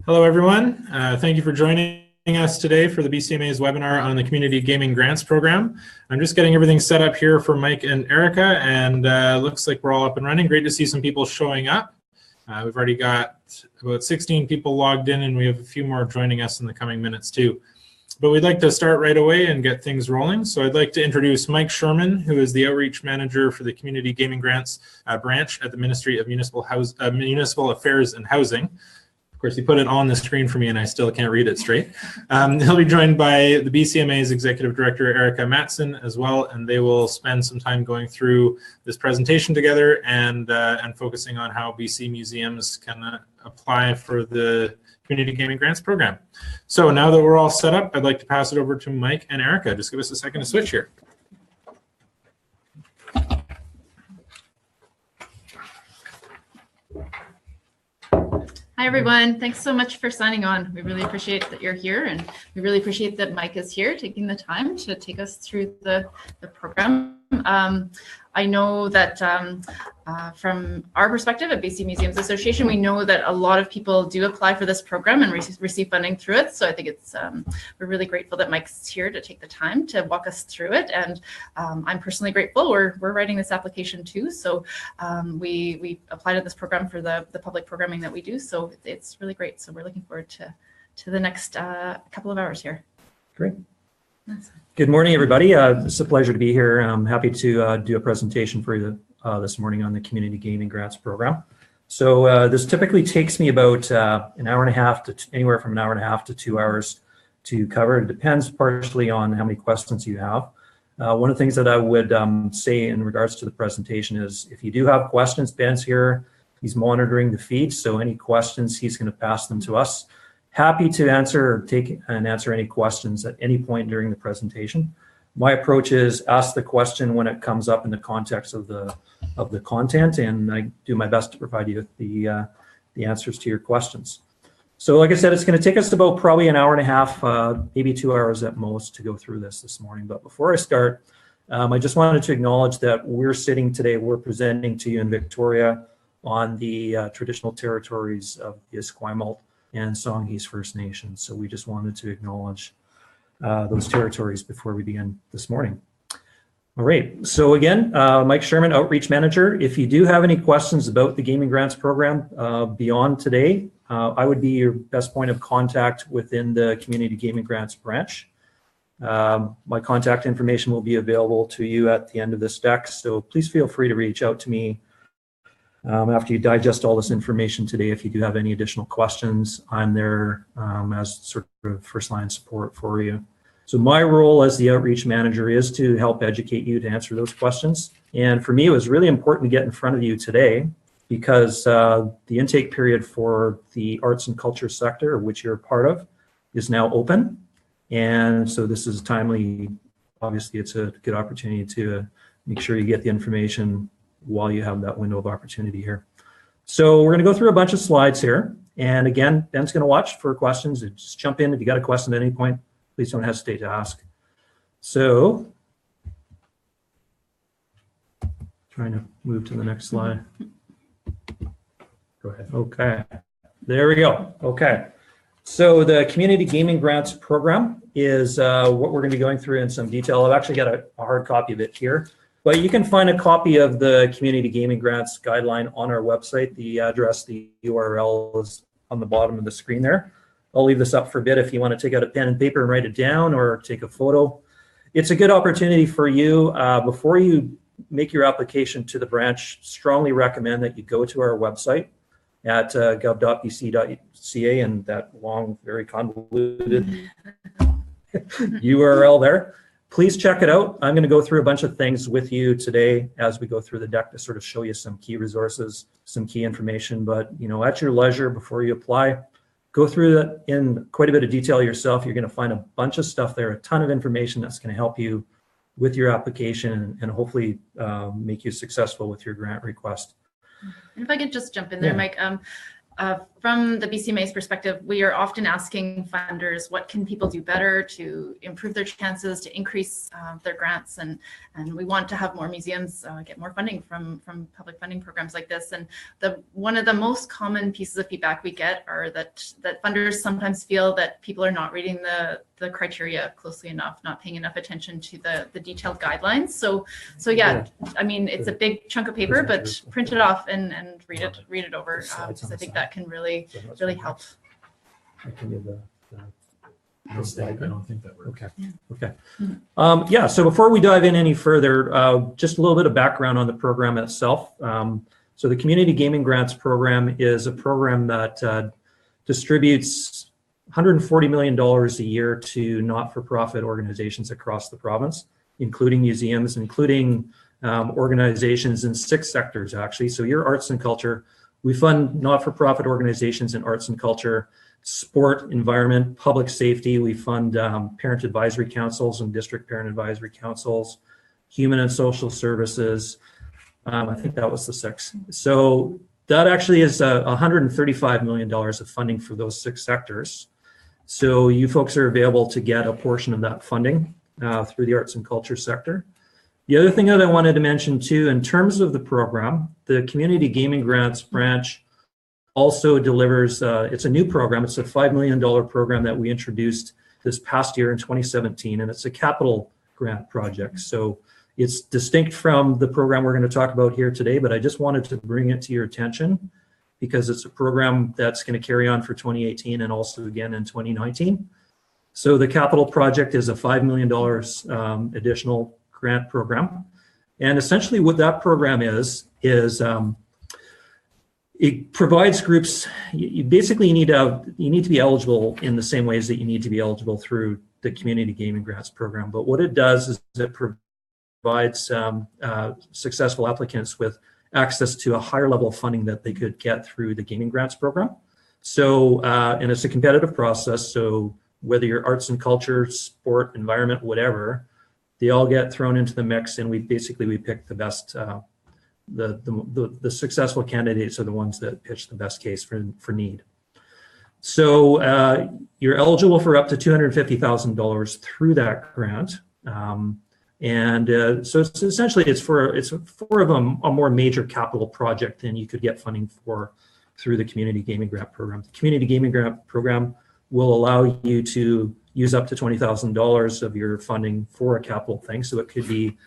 Hello, everyone. Thank you for joining us today for the BCMA's webinar on the Community Gaming Grants Program. I'm just getting everything set up here for Mike and Erica, and looks like we're all up and running. Great to see some people showing up. We've already got about 16 people logged in, and we have a few more joining us in the coming minutes too. But we'd like to start right away and get things rolling. So I'd like to introduce Mike Sherman, who is the Outreach Manager for the Community Gaming Grants branch at the Ministry of Municipal Affairs and Housing. Of course, he put it on the screen for me and I still can't read it straight. He'll be joined by the BCMA's Executive Director, Erica Matson, as well, and they will spend some time going through this presentation together and focusing on how BC museums can apply for the Community Gaming Grants Program. So now that we're all set up, I'd like to pass it over to Mike and Erica. Just give us a second to switch here. Hi, everyone. Thanks so much for signing on. We really appreciate that you're here, and we really appreciate that Mike is here taking the time to take us through the program. I know that from our perspective at BC Museums Association, we know that a lot of people do apply for this program and receive funding through it. So I think it's we're really grateful that Mike's here to take the time to walk us through it. And I'm personally grateful. We're writing this application too. So we applied to this program for the public programming that we do. So it's really great. So we're looking forward to the next couple of hours here. Great. Good morning, everybody. It's a pleasure to be here. I'm happy to do a presentation for you this morning on the Community Gaming Grants Program. So this typically takes me about an hour and a half to anywhere from an hour and a half to 2 hours to cover. It depends partially on how many questions you have. One of the things that I would say in regards to the presentation is if you do have questions, Ben's here. He's monitoring the feed, so any questions, he's going to pass them to us. Happy to answer or take and answer any questions at any point during the presentation. My approach is ask the question when it comes up in the context of the content, and I do my best to provide you with the answers to your questions. So like I said, it's going to take us about probably an hour and a half, maybe 2 hours at most to go through this morning. But before I start, I just wanted to acknowledge that we're presenting to you in Victoria on the traditional territories of the Esquimalt and Songhees First Nations. So we just wanted to acknowledge those territories before we begin this morning. All right, so again, Mike Sherman, Outreach Manager. If you do have any questions about the Gaming Grants Program beyond today, I would be your best point of contact within the Community Gaming Grants branch. My contact information will be available to you at the end of this deck, so please feel free to reach out to me after you digest all this information today. If you do have any additional questions, I'm there as sort of first line support for you. So my role as the Outreach Manager is to help educate you to answer those questions. And for me, it was really important to get in front of you today because the intake period for the arts and culture sector, which you're a part of, is now open. And so this is timely. Obviously, it's a good opportunity to make sure you get the information while you have that window of opportunity here. So we're going to go through a bunch of slides here. And again, Ben's going to watch for questions. Just jump in if you got a question at any point. Please don't hesitate to ask. So, trying to move to the next slide. Go ahead. Okay, there we go. Okay, so the Community Gaming Grants Program is what we're going to be going through in some detail. I've actually got a hard copy of it here. But you can find a copy of the Community Gaming Grants Guideline on our website. The address, the URL is on the bottom of the screen there. I'll leave this up for a bit if you want to take out a pen and paper and write it down or take a photo. It's a good opportunity for you. Before you make your application to the branch, strongly recommend that you go to our website at gov.bc.ca and that long, very convoluted URL there. Please check it out. I'm going to go through a bunch of things with you today as we go through the deck to sort of show you some key resources, some key information. But, you know, at your leisure before you apply, go through that in quite a bit of detail yourself. You're going to find a bunch of stuff there, a ton of information that's going to help you with your application and hopefully make you successful with your grant request. And if I could just jump in there, Mike, from the BCMA's perspective, we are often asking funders, what can people do better to improve their chances, to increase their grants, and we want to have more museums get more funding from public funding programs like this. And one of the most common pieces of feedback we get are that funders sometimes feel that people are not reading the criteria closely enough, not paying enough attention to the detailed guidelines. So yeah, I mean, it's a big chunk of paper, but print it off and read it over, because I think that can really help. I can give the I don't think that works. Okay. Okay. Yeah. So before we dive in any further, just a little bit of background on the program itself. So the Community Gaming Grants Program is a program that distributes $140 million a year to not-for-profit organizations across the province, including museums, including organizations in 6 sectors, actually. So your arts and culture, we fund not-for-profit organizations in arts and culture, sport, environment, public safety. We fund parent advisory councils and district parent advisory councils, human and social services. I think that was the 6. So that actually is $135 million of funding for those 6 sectors. So you folks are available to get a portion of that funding through the arts and culture sector. The other thing that I wanted to mention too, in terms of the program, the Community Gaming Grants branch also delivers, it's a new program. It's a $5 million program that we introduced this past year in 2017, and it's a capital grant project. So it's distinct from the program we're going to talk about here today, but I just wanted to bring it to your attention because it's a program that's going to carry on for 2018 and also again in 2019. So the capital project is a $5 million additional grant program. And essentially what that program is it provides groups, you basically need to be eligible in the same ways that you need to be eligible through the Community Gaming Grants Program. But what it does is it provides successful applicants with access to a higher level of funding that they could get through the Gaming Grants Program. So, and it's a competitive process. So whether you're arts and culture, sport, environment, whatever, they all get thrown into the mix, and we pick the best, the successful candidates are the ones that pitch the best case for need. So you're eligible for up to $250,000 through that grant. So it's essentially it's for a more major capital project than you could get funding for through the Community Gaming Grant Program. The Community Gaming Grant Program will allow you to use up to $20,000 of your funding for a capital thing. So it could be,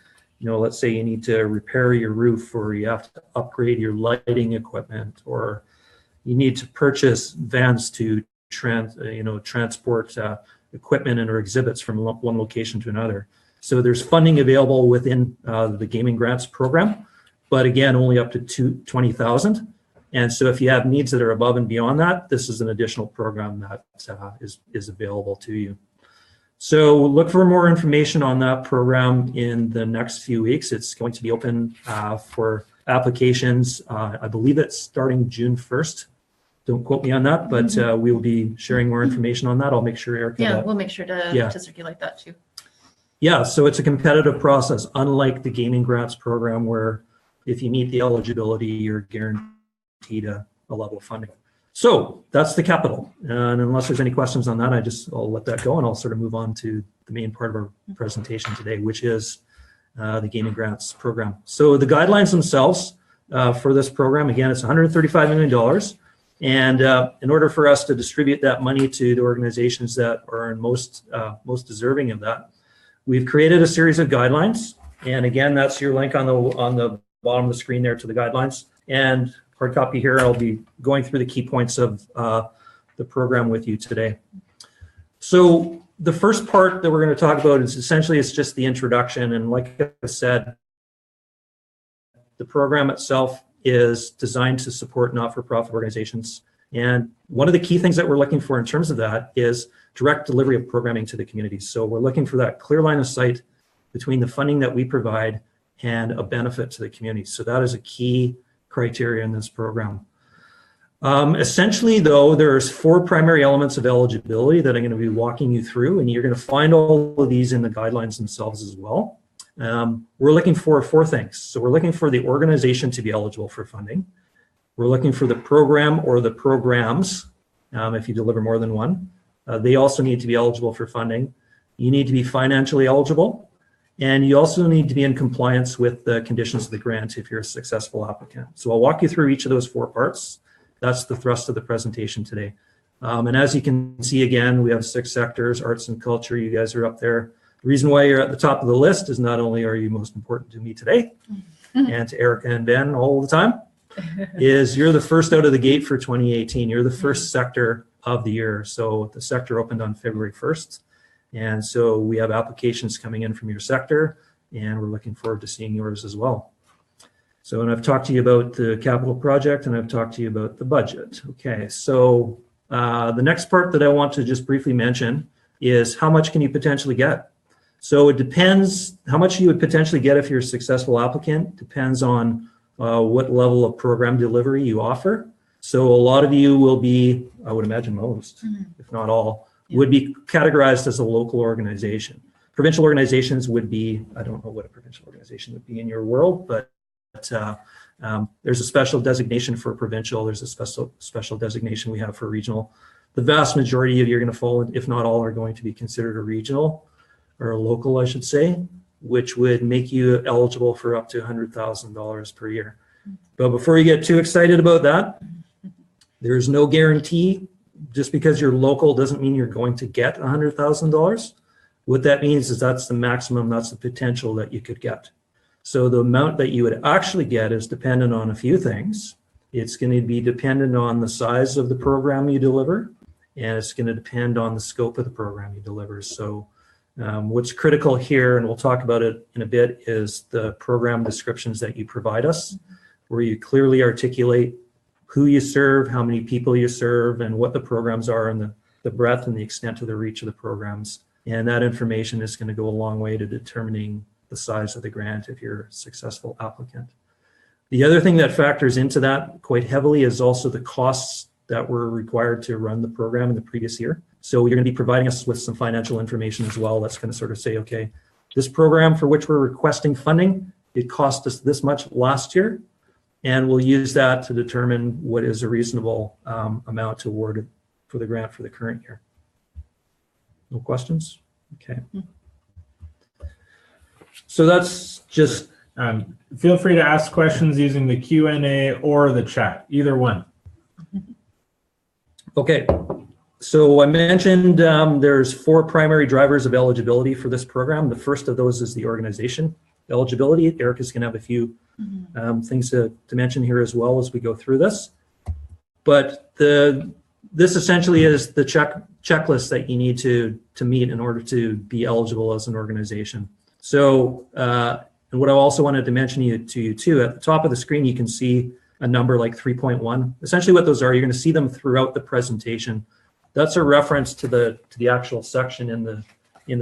let's say you need to repair your roof, or you have to upgrade your lighting equipment, or you need to purchase vans to transport equipment and or exhibits from one location to another. So there's funding available within the Gaming Grants Program, but again, only up to $20,000. And so if you have needs that are above and beyond that, this is an additional program that is available to you. So look for more information on that program in the next few weeks. It's going to be open for applications. I believe it's starting June 1st. Don't quote me on that, but we will be sharing more information on that. I'll make sure Erica. Yeah, we'll make sure to circulate that too. Yeah, so it's a competitive process, unlike the Gaming Grants Program, where if you meet the eligibility, you're guaranteed a level of funding. So that's the capital. And unless there's any questions on that, I'll let that go, and I'll sort of move on to the main part of our presentation today, which is the Gaming Grants Program. So the guidelines themselves for this program, again, it's $135 million. And in order for us to distribute that money to the organizations that are most deserving of that, we've created a series of guidelines. And again, that's your link on the bottom of the screen there to the guidelines. And hard copy here, I'll be going through the key points of the program with you today. So the first part that we're going to talk about is essentially it's just the introduction. And like I said, the program itself is designed to support not-for-profit organizations. And one of the key things that we're looking for in terms of that is direct delivery of programming to the community. So we're looking for that clear line of sight between the funding that we provide and a benefit to the community. So that is a key criteria in this program. Essentially, though, there's 4 primary elements of eligibility that I'm going to be walking you through, and you're going to find all of these in the guidelines themselves as well. We're looking for 4 things. So we're looking for the organization to be eligible for funding. We're looking for the program or the programs, if you deliver more than one. They also need to be eligible for funding. You need to be financially eligible, and you also need to be in compliance with the conditions of the grant if you're a successful applicant. So I'll walk you through each of those 4 parts. That's the thrust of the presentation today. And as you can see, again, we have 6 sectors, arts and culture. You guys are up there. The reason why you're at the top of the list is not only are you most important to me today and to Erica and Ben all the time, is you're the first out of the gate for 2018. You're the first sector of the year. So the sector opened on February 1st. And so we have applications coming in from your sector, and we're looking forward to seeing yours as well. So, and I've talked to you about the capital project, and I've talked to you about the budget. Okay, so the next part that I want to just briefly mention is how much can you potentially get? So it depends, how much you would potentially get if you're a successful applicant depends on what level of program delivery you offer. So a lot of you will be, I would imagine most, if not all, would be categorized as a local organization. Provincial organizations would be, I don't know what a provincial organization would be in your world, but there's a special designation for provincial, there's a special designation we have for regional. The vast majority of you are going to fall, if not all, are going to be considered a regional or a local, I should say, which would make you eligible for up to $100,000 per year. But before you get too excited about that, there's no guarantee. Just because you're local doesn't mean you're going to get $100,000. What that means is that's the maximum, that's the potential that you could get. So the amount that you would actually get is dependent on a few things. It's going to be dependent on the size of the program you deliver, and it's going to depend on the scope of the program you deliver. So what's critical here, and we'll talk about it in a bit, is the program descriptions that you provide us, where you clearly articulate who you serve, how many people you serve, and what the programs are, and the breadth and the extent of the reach of the programs. And that information is going to go a long way to determining the size of the grant if you're a successful applicant. The other thing that factors into that quite heavily is also the costs that were required to run the program in the previous year. So you're going to be providing us with some financial information as well that's going to sort of say, okay, this program for which we're requesting funding, it cost us this much last year, and we'll use that to determine what is a reasonable amount to award for the grant for the current year. No questions? Okay. So that's just... feel free to ask questions using the Q&A or the chat, either one. Okay. So I mentioned there's 4 primary drivers of eligibility for this program. The first of those is the organization eligibility. Erica's going to have a few things to mention here as well as we go through this. But this essentially is the checklist that you need to meet in order to be eligible as an organization. So, and what I also wanted to mention to you too, at the top of the screen, you can see a number like 3.1. Essentially what those are, you're going to see them throughout the presentation. That's a reference to the actual section in the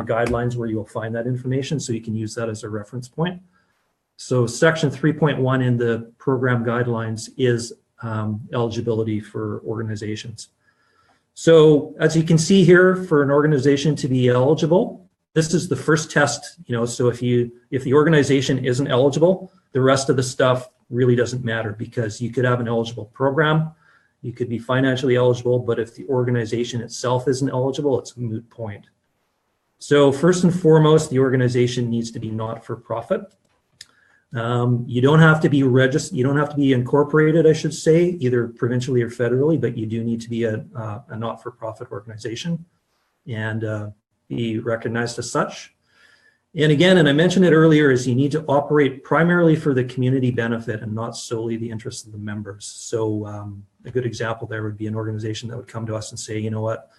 guidelines where you will find that information, so you can use that as a reference point. So section 3.1 in the program guidelines is eligibility for organizations. So as you can see here, for an organization to be eligible, this is the first test, so if the organization isn't eligible, the rest of the stuff really doesn't matter, because you could have an eligible program, you could be financially eligible, but if the organization itself isn't eligible, it's a moot point. So first and foremost, the organization needs to be not-for-profit. You don't have to be registered, you don't have to be incorporated, I should say, either provincially or federally, but you do need to be a not-for-profit organization and be recognized as such. And again, and I mentioned it earlier, is you need to operate primarily for the community benefit and not solely the interests of the members. So a good example there would be an organization that would come to us and say, you know what,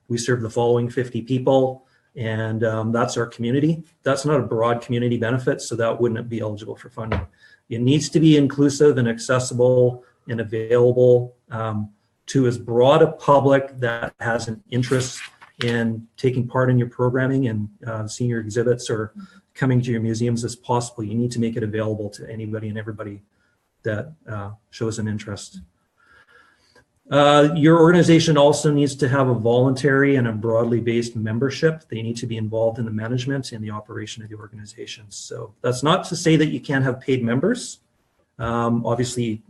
we serve the following 50 people, and that's our community. That's not a broad community benefit, so that wouldn't be eligible for funding. It needs to be inclusive and accessible and available to as broad a public that has an interest in taking part in your programming and seeing your exhibits or coming to your museums as possible. You need to make it available to anybody and everybody that shows an interest. Your organization also needs to have a voluntary and a broadly based membership. They need to be involved in the management and the operation of the organization. So that's not to say that you can't have paid members. Obviously,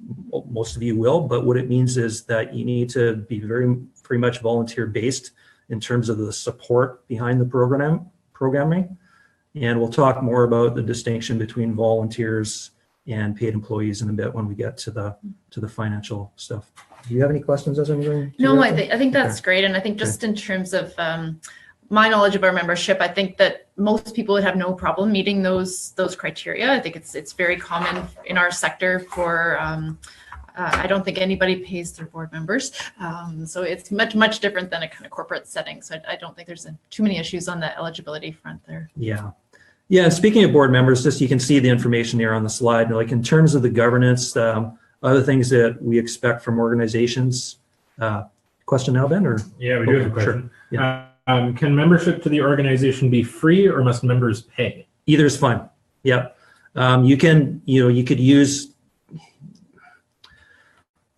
most of you will, but what it means is that you need to be very much volunteer based in terms of the support behind the programming. And we'll talk more about the distinction between volunteers and paid employees in a bit when we get to the financial stuff. Do you have any questions as I'm going? No, I think that's great. And I think just in terms of my knowledge of our membership, I think that most people would have no problem meeting those criteria. I think it's very common in our sector for I don't think anybody pays their board members. So it's much different than a kind of corporate setting. So I don't think there's too many issues on the eligibility front there. Yeah. Yeah, speaking of board members, just you can see the information here on the slide. Like in terms of the governance, other things that we expect from organizations. Question now, Ben? Or yeah, we do have a question. Sure. Yeah. Can membership to the organization be free, or must members pay? Either is fine. Yeah. You could use.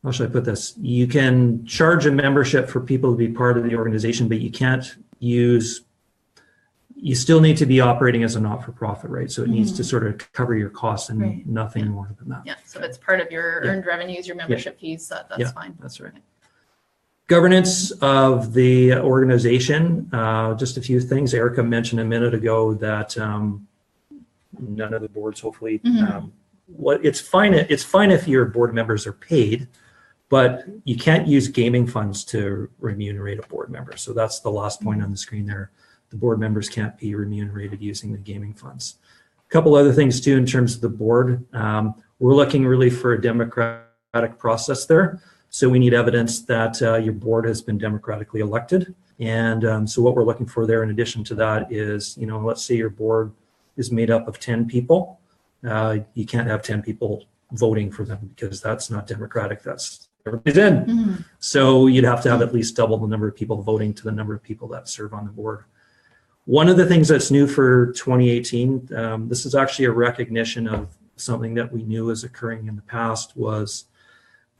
How should I put this? You can charge a membership for people to be part of the organization, but you can't use. You still need to be operating as a not-for-profit, right? So it needs to sort of cover your costs and nothing more than that. Yeah, so if it's part of your earned revenues, your membership fees, that's fine. That's right. Governance of the organization, just a few things. Erica mentioned a minute ago that none of the boards, hopefully, it's fine if your board members are paid, but you can't use gaming funds to remunerate a board member. So that's the last point on the screen there. The board members can't be remunerated using the gaming funds. A couple other things too in terms of the board. We're looking really for a democratic process there. So we need evidence that your board has been democratically elected. And so what we're looking for there in addition to that is, let's say your board is made up of 10 people. You can't have 10 people voting for them because that's not democratic. That's everybody's in. So you'd have to have at least double the number of people voting to the number of people that serve on the board. One of the things that's new for 2018, this is actually a recognition of something that we knew was occurring in the past.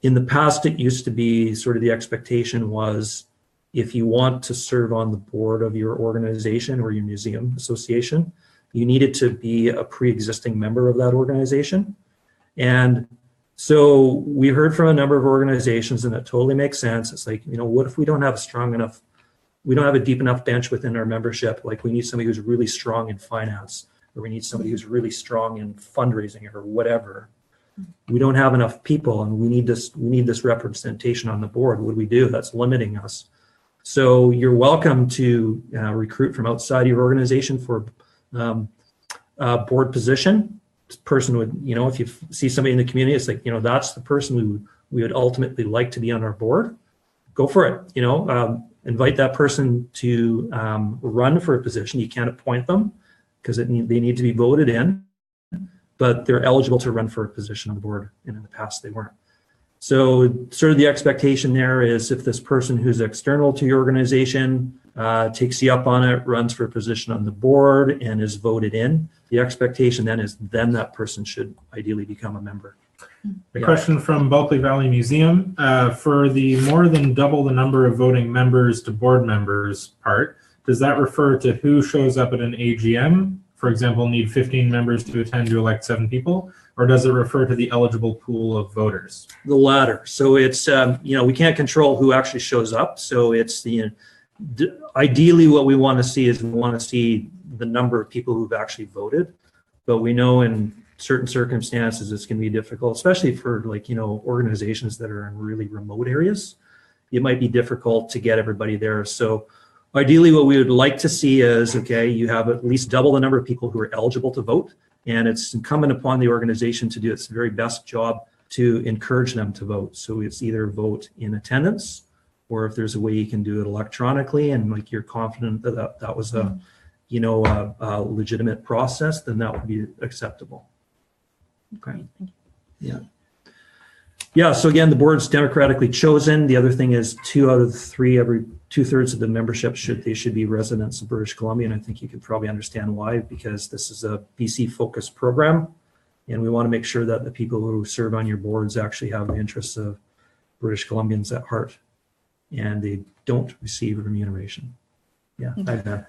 In the past, it used to be sort of the expectation was if you want to serve on the board of your organization or your museum association, you needed to be a pre-existing member of that organization. And so we heard from a number of organizations, and it totally makes sense. It's like, what if we don't have a deep enough bench within our membership? Like we need somebody who's really strong in finance, or we need somebody who's really strong in fundraising or whatever. We don't have enough people, and we need this representation on the board. What do we do? That's limiting us. So you're welcome to recruit from outside your organization for a board position. This person would, if you see somebody in the community, it's like, that's the person we would ultimately like to be on our board. Go for it. Invite that person to run for a position. You can't appoint them because they need to be voted in, but they're eligible to run for a position on the board, and in the past they weren't. So sort of the expectation there is if this person who's external to your organization takes you up on it, runs for a position on the board, and is voted in, the expectation then is that person should ideally become a member. A question from Bulkley Valley Museum. For the more than double the number of voting members to board members part, does that refer to who shows up at an AGM? For example, need 15 members to attend to elect 7 people, or does it refer to the eligible pool of voters? The latter. So it's, we can't control who actually shows up. So it's ideally what we want to see is the number of people who've actually voted, but we know in certain circumstances it's going to be difficult, especially for organizations that are in really remote areas. It might be difficult to get everybody there. So ideally what we would like to see is, you have at least double the number of people who are eligible to vote, and it's incumbent upon the organization to do its very best job to encourage them to vote. So it's either vote in attendance, or if there's a way you can do it electronically and you're confident that was a legitimate process, then that would be acceptable. Okay. Yeah. So again, the board's democratically chosen. The other thing is 2 out of 3, every 2/3 of the membership should be residents of British Columbia. And I think you can probably understand why, because this is a BC focused program, and we want to make sure that the people who serve on your boards actually have the interests of British Columbians at heart, and they don't receive remuneration. Yeah.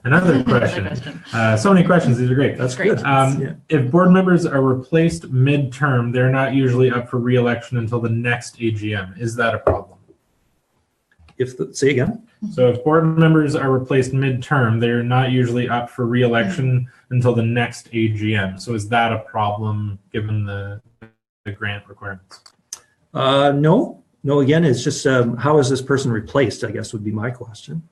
Another question. So many questions. These are great. That's Great. good. If board members are replaced midterm, they're not usually up for re-election until the next AGM. Is that a problem? Say again? So if board members are replaced midterm, they're not usually up for re-election until the next AGM. So is that a problem given the grant requirements? No. Again, it's just how is this person replaced, I guess would be my question.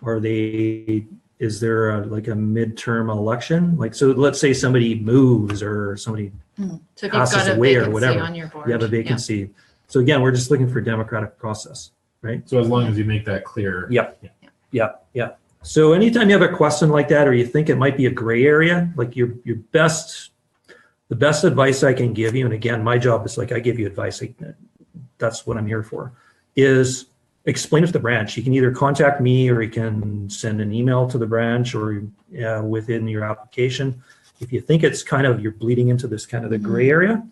Is there like a midterm election? Like, so let's say somebody moves or somebody So if passes you've got a away or vacancy whatever. on your board. You have a vacancy. So again, we're just looking for democratic process, right? So as long as you make that clear. Yep. Yeah. So anytime you have a question like that, or you think it might be a gray area, like the best advice I can give you, and again, my job is like I give you advice. That's what I'm here for, is explain it to the branch. You can either contact me or you can send an email to the branch or within your application. If you think it's kind of, you're bleeding into this kind of the gray area,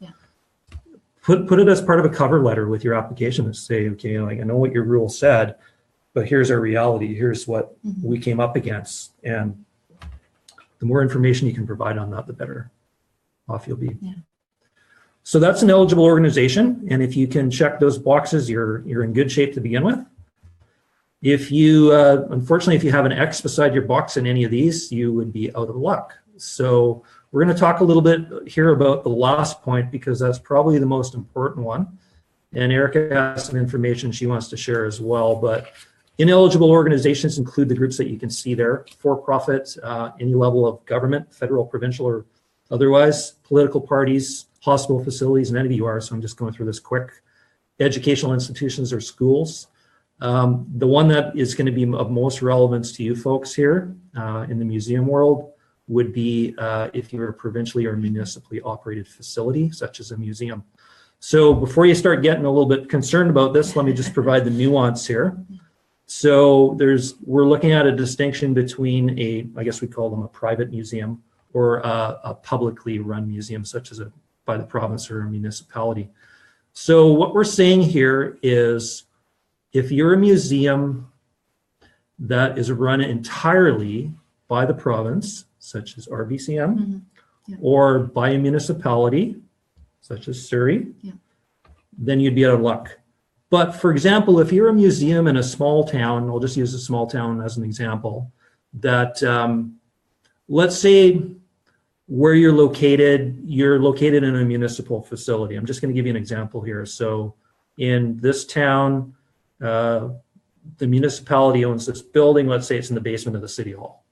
put it as part of a cover letter with your application and say, okay, like I know what your rule said, but here's our reality. Here's what we came up against. And the more information you can provide on that, the better off you'll be. Yeah. So that's an eligible organization. And if you can check those boxes, you're in good shape to begin with. If you, unfortunately, if you have an X beside your box in any of these, you would be out of luck. So we're going to talk a little bit here about the last point because that's probably the most important one. And Erica has some information she wants to share as well. But ineligible organizations include the groups that you can see there: for-profit, any level of government, federal, provincial, or otherwise, political parties, hospital facilities, and any of you are. So I'm just going through this quick. Educational institutions or schools. The one that is going to be of most relevance to you folks here in the museum world would be if you're a provincially or municipally operated facility, such as a museum. So before you start getting a little bit concerned about this, let me just provide the nuance here. So we're looking at a distinction between I guess we call them a private museum or a publicly run museum, such as by the province or a municipality. So what we're saying here is if you're a museum that is run entirely by the province, such as our BCM, or by a municipality, such as Surrey, then you'd be out of luck. But for example, if you're a museum in a small town, I'll just use a small town as an example, that let's say where you're located in a municipal facility. I'm just going to give you an example here. So in this town, the municipality owns this building. Let's say it's in the basement of the city hall.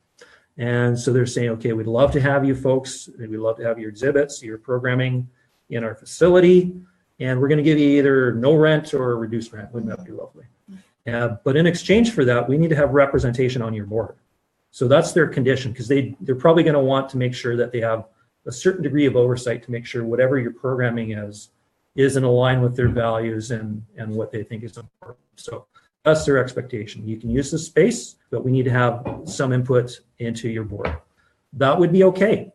And so they're saying, okay, we'd love to have you folks. We'd love to have your exhibits, your programming in our facility. And we're going to give you either no rent or reduced rent. Wouldn't that be lovely? But in exchange for that, we need to have representation on your board. So that's their condition, because they're probably going to want to make sure that they have a certain degree of oversight to make sure whatever your programming is in line with their values and what they think is important. So that's their expectation. You can use the space, but we need to have some input into your board. That would be okay.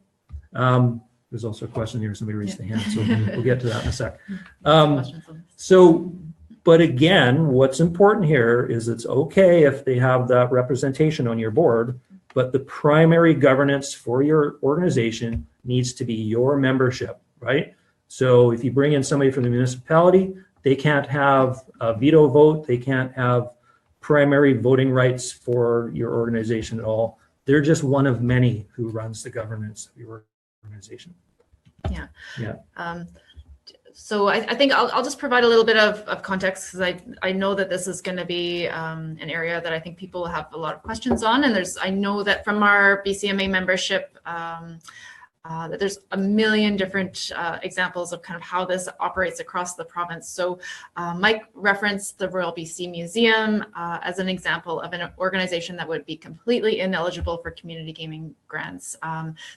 There's also a question here. Somebody raised their hand, so we'll get to that in a sec. But again, what's important here is it's okay if they have that representation on your board, but the primary governance for your organization needs to be your membership, right? So if you bring in somebody from the municipality, they can't have a veto vote. They can't have primary voting rights for your organization at all. They're just one of many who runs the governance of your organization. Yeah. So I think I'll just provide a little bit of context, because I know that this is going to be an area that I think people have a lot of questions on. And I know that from our BCMA membership, that there's a million different examples of kind of how this operates across the province. So Mike referenced the Royal BC Museum as an example of an organization that would be completely ineligible for community gaming grants.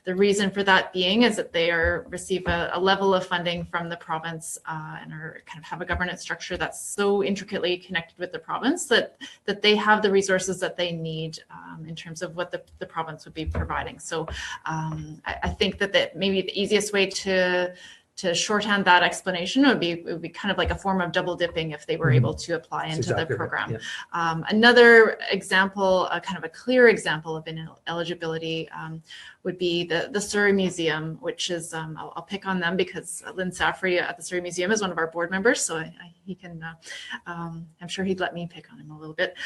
The reason for that being is that they receive a level of funding from the province and are kind of have a governance structure that's so intricately connected with the province that they have the resources that they need in terms of what the province would be providing. So I think that maybe the easiest way to to shorthand that explanation, it would be kind of like a form of double dipping if they were able to apply into the program. Right. Yeah. Another example, kind of a clear example of ineligibility would be the Surrey Museum, which is, I'll pick on them because Lynn Saffrey at the Surrey Museum is one of our board members, so he can, I'm sure he'd let me pick on him a little bit.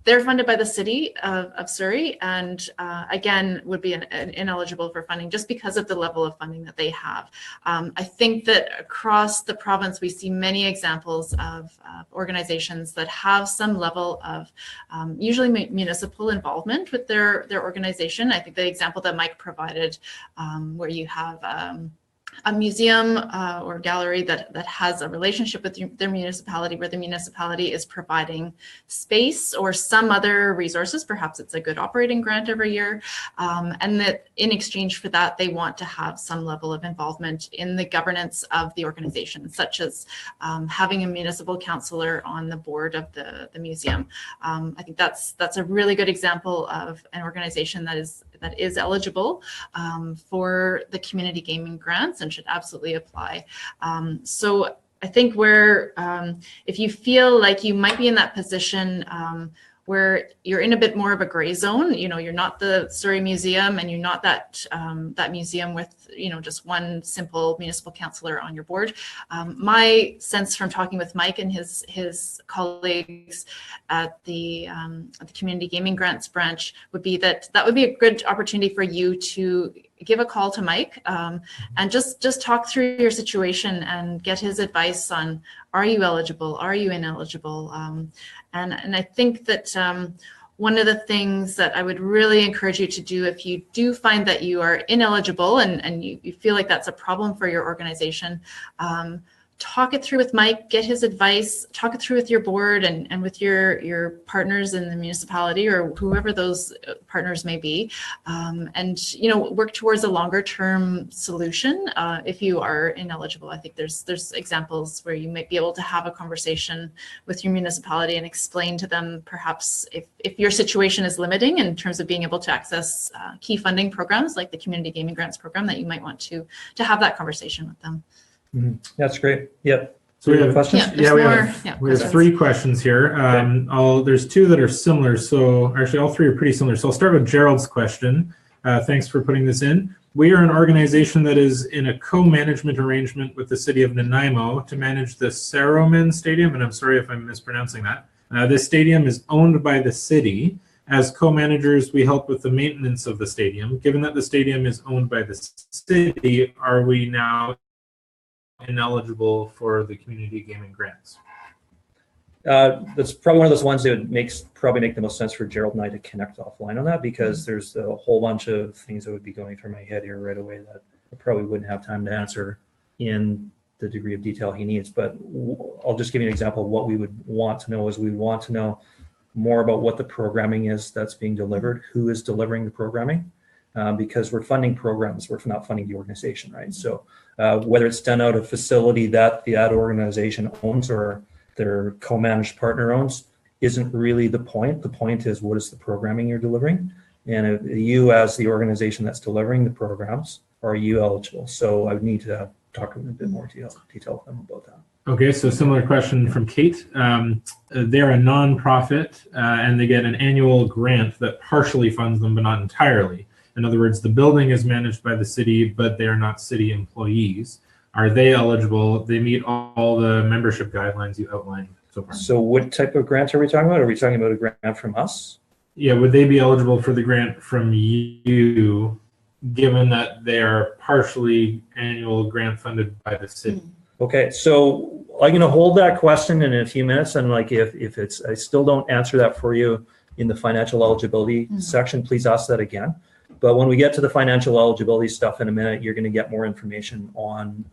They're funded by the city of Surrey, and again, would be ineligible for funding just because of the level of funding that they have. I think that across the province, we see many examples of organizations that have some level of usually municipal involvement with their organization. I think the example that Mike provided, where you have a museum or gallery that has a relationship with their municipality, where the municipality is providing space or some other resources, perhaps it's a good operating grant every year, and that in exchange for that, they want to have some level of involvement in the governance of the organization, such as having a municipal councillor on the board of the museum. I think that's a really good example of an organization that is eligible for the community gaming grants and should absolutely apply. So I think if you feel like you might be in that position where you're in a bit more of a gray zone, you're not the Surrey Museum and you're not that museum with, just one simple municipal councillor on your board. My sense from talking with Mike and his colleagues at the Community Gaming Grants branch would be that would be a good opportunity for you to give a call to Mike and just talk through your situation and get his advice on, are you eligible? Are you ineligible? And I think that one of the things that I would really encourage you to do, if you do find that you are ineligible and you feel like that's a problem for your organization, talk it through with Mike, get his advice, talk it through with your board and with your partners in the municipality or whoever those partners may be, and work towards a longer term solution if you are ineligible. I think there's examples where you might be able to have a conversation with your municipality and explain to them perhaps if your situation is limiting in terms of being able to access key funding programs like the Community Gaming Grants program, that you might want to have that conversation with them. Mm-hmm. That's great. Yep. So we have questions. Yeah, we have 3 questions here. There's 2 that are similar. So actually, all 3 are pretty similar. So I'll start with Gerald's question. Thanks for putting this in. We are an organization that is in a co-management arrangement with the city of Nanaimo to manage the Saroman Stadium, and I'm sorry if I'm mispronouncing that. This stadium is owned by the city. As co-managers, we help with the maintenance of the stadium. Given that the stadium is owned by the city, are we now ineligible for the community gaming grants? That's probably one of those ones that would probably make the most sense for Gerald and I to connect offline on that, because there's a whole bunch of things that would be going through my head here right away that I probably wouldn't have time to answer in the degree of detail he needs. But I'll just give you an example of what we would want to know. Is we want to know more about what the programming is that's being delivered, who is delivering the programming, because we're funding programs, we're not funding the organization, right? So whether it's done out of a facility that the organization owns or their co-managed partner owns isn't really the point. The point is, what is the programming you're delivering? And if you, as the organization that's delivering the programs, are you eligible? So I would need to talk in a bit more detail with them about that. Okay, so similar question from Kate. They're a nonprofit and they get an annual grant that partially funds them, but not entirely. In other words, the building is managed by the city, but they are not city employees. Are they eligible? They meet all the membership guidelines you outlined so far. So what type of grant are we talking about? Are we talking about a grant from us? Yeah, would they be eligible for the grant from you, given that they are partially annual grant funded by the city? Okay, so I'm going to hold that question in a few minutes, and like if it's I still don't answer that for you in the financial eligibility section, please ask that again. But when we get to the financial eligibility stuff in a minute, you're going to get more information on,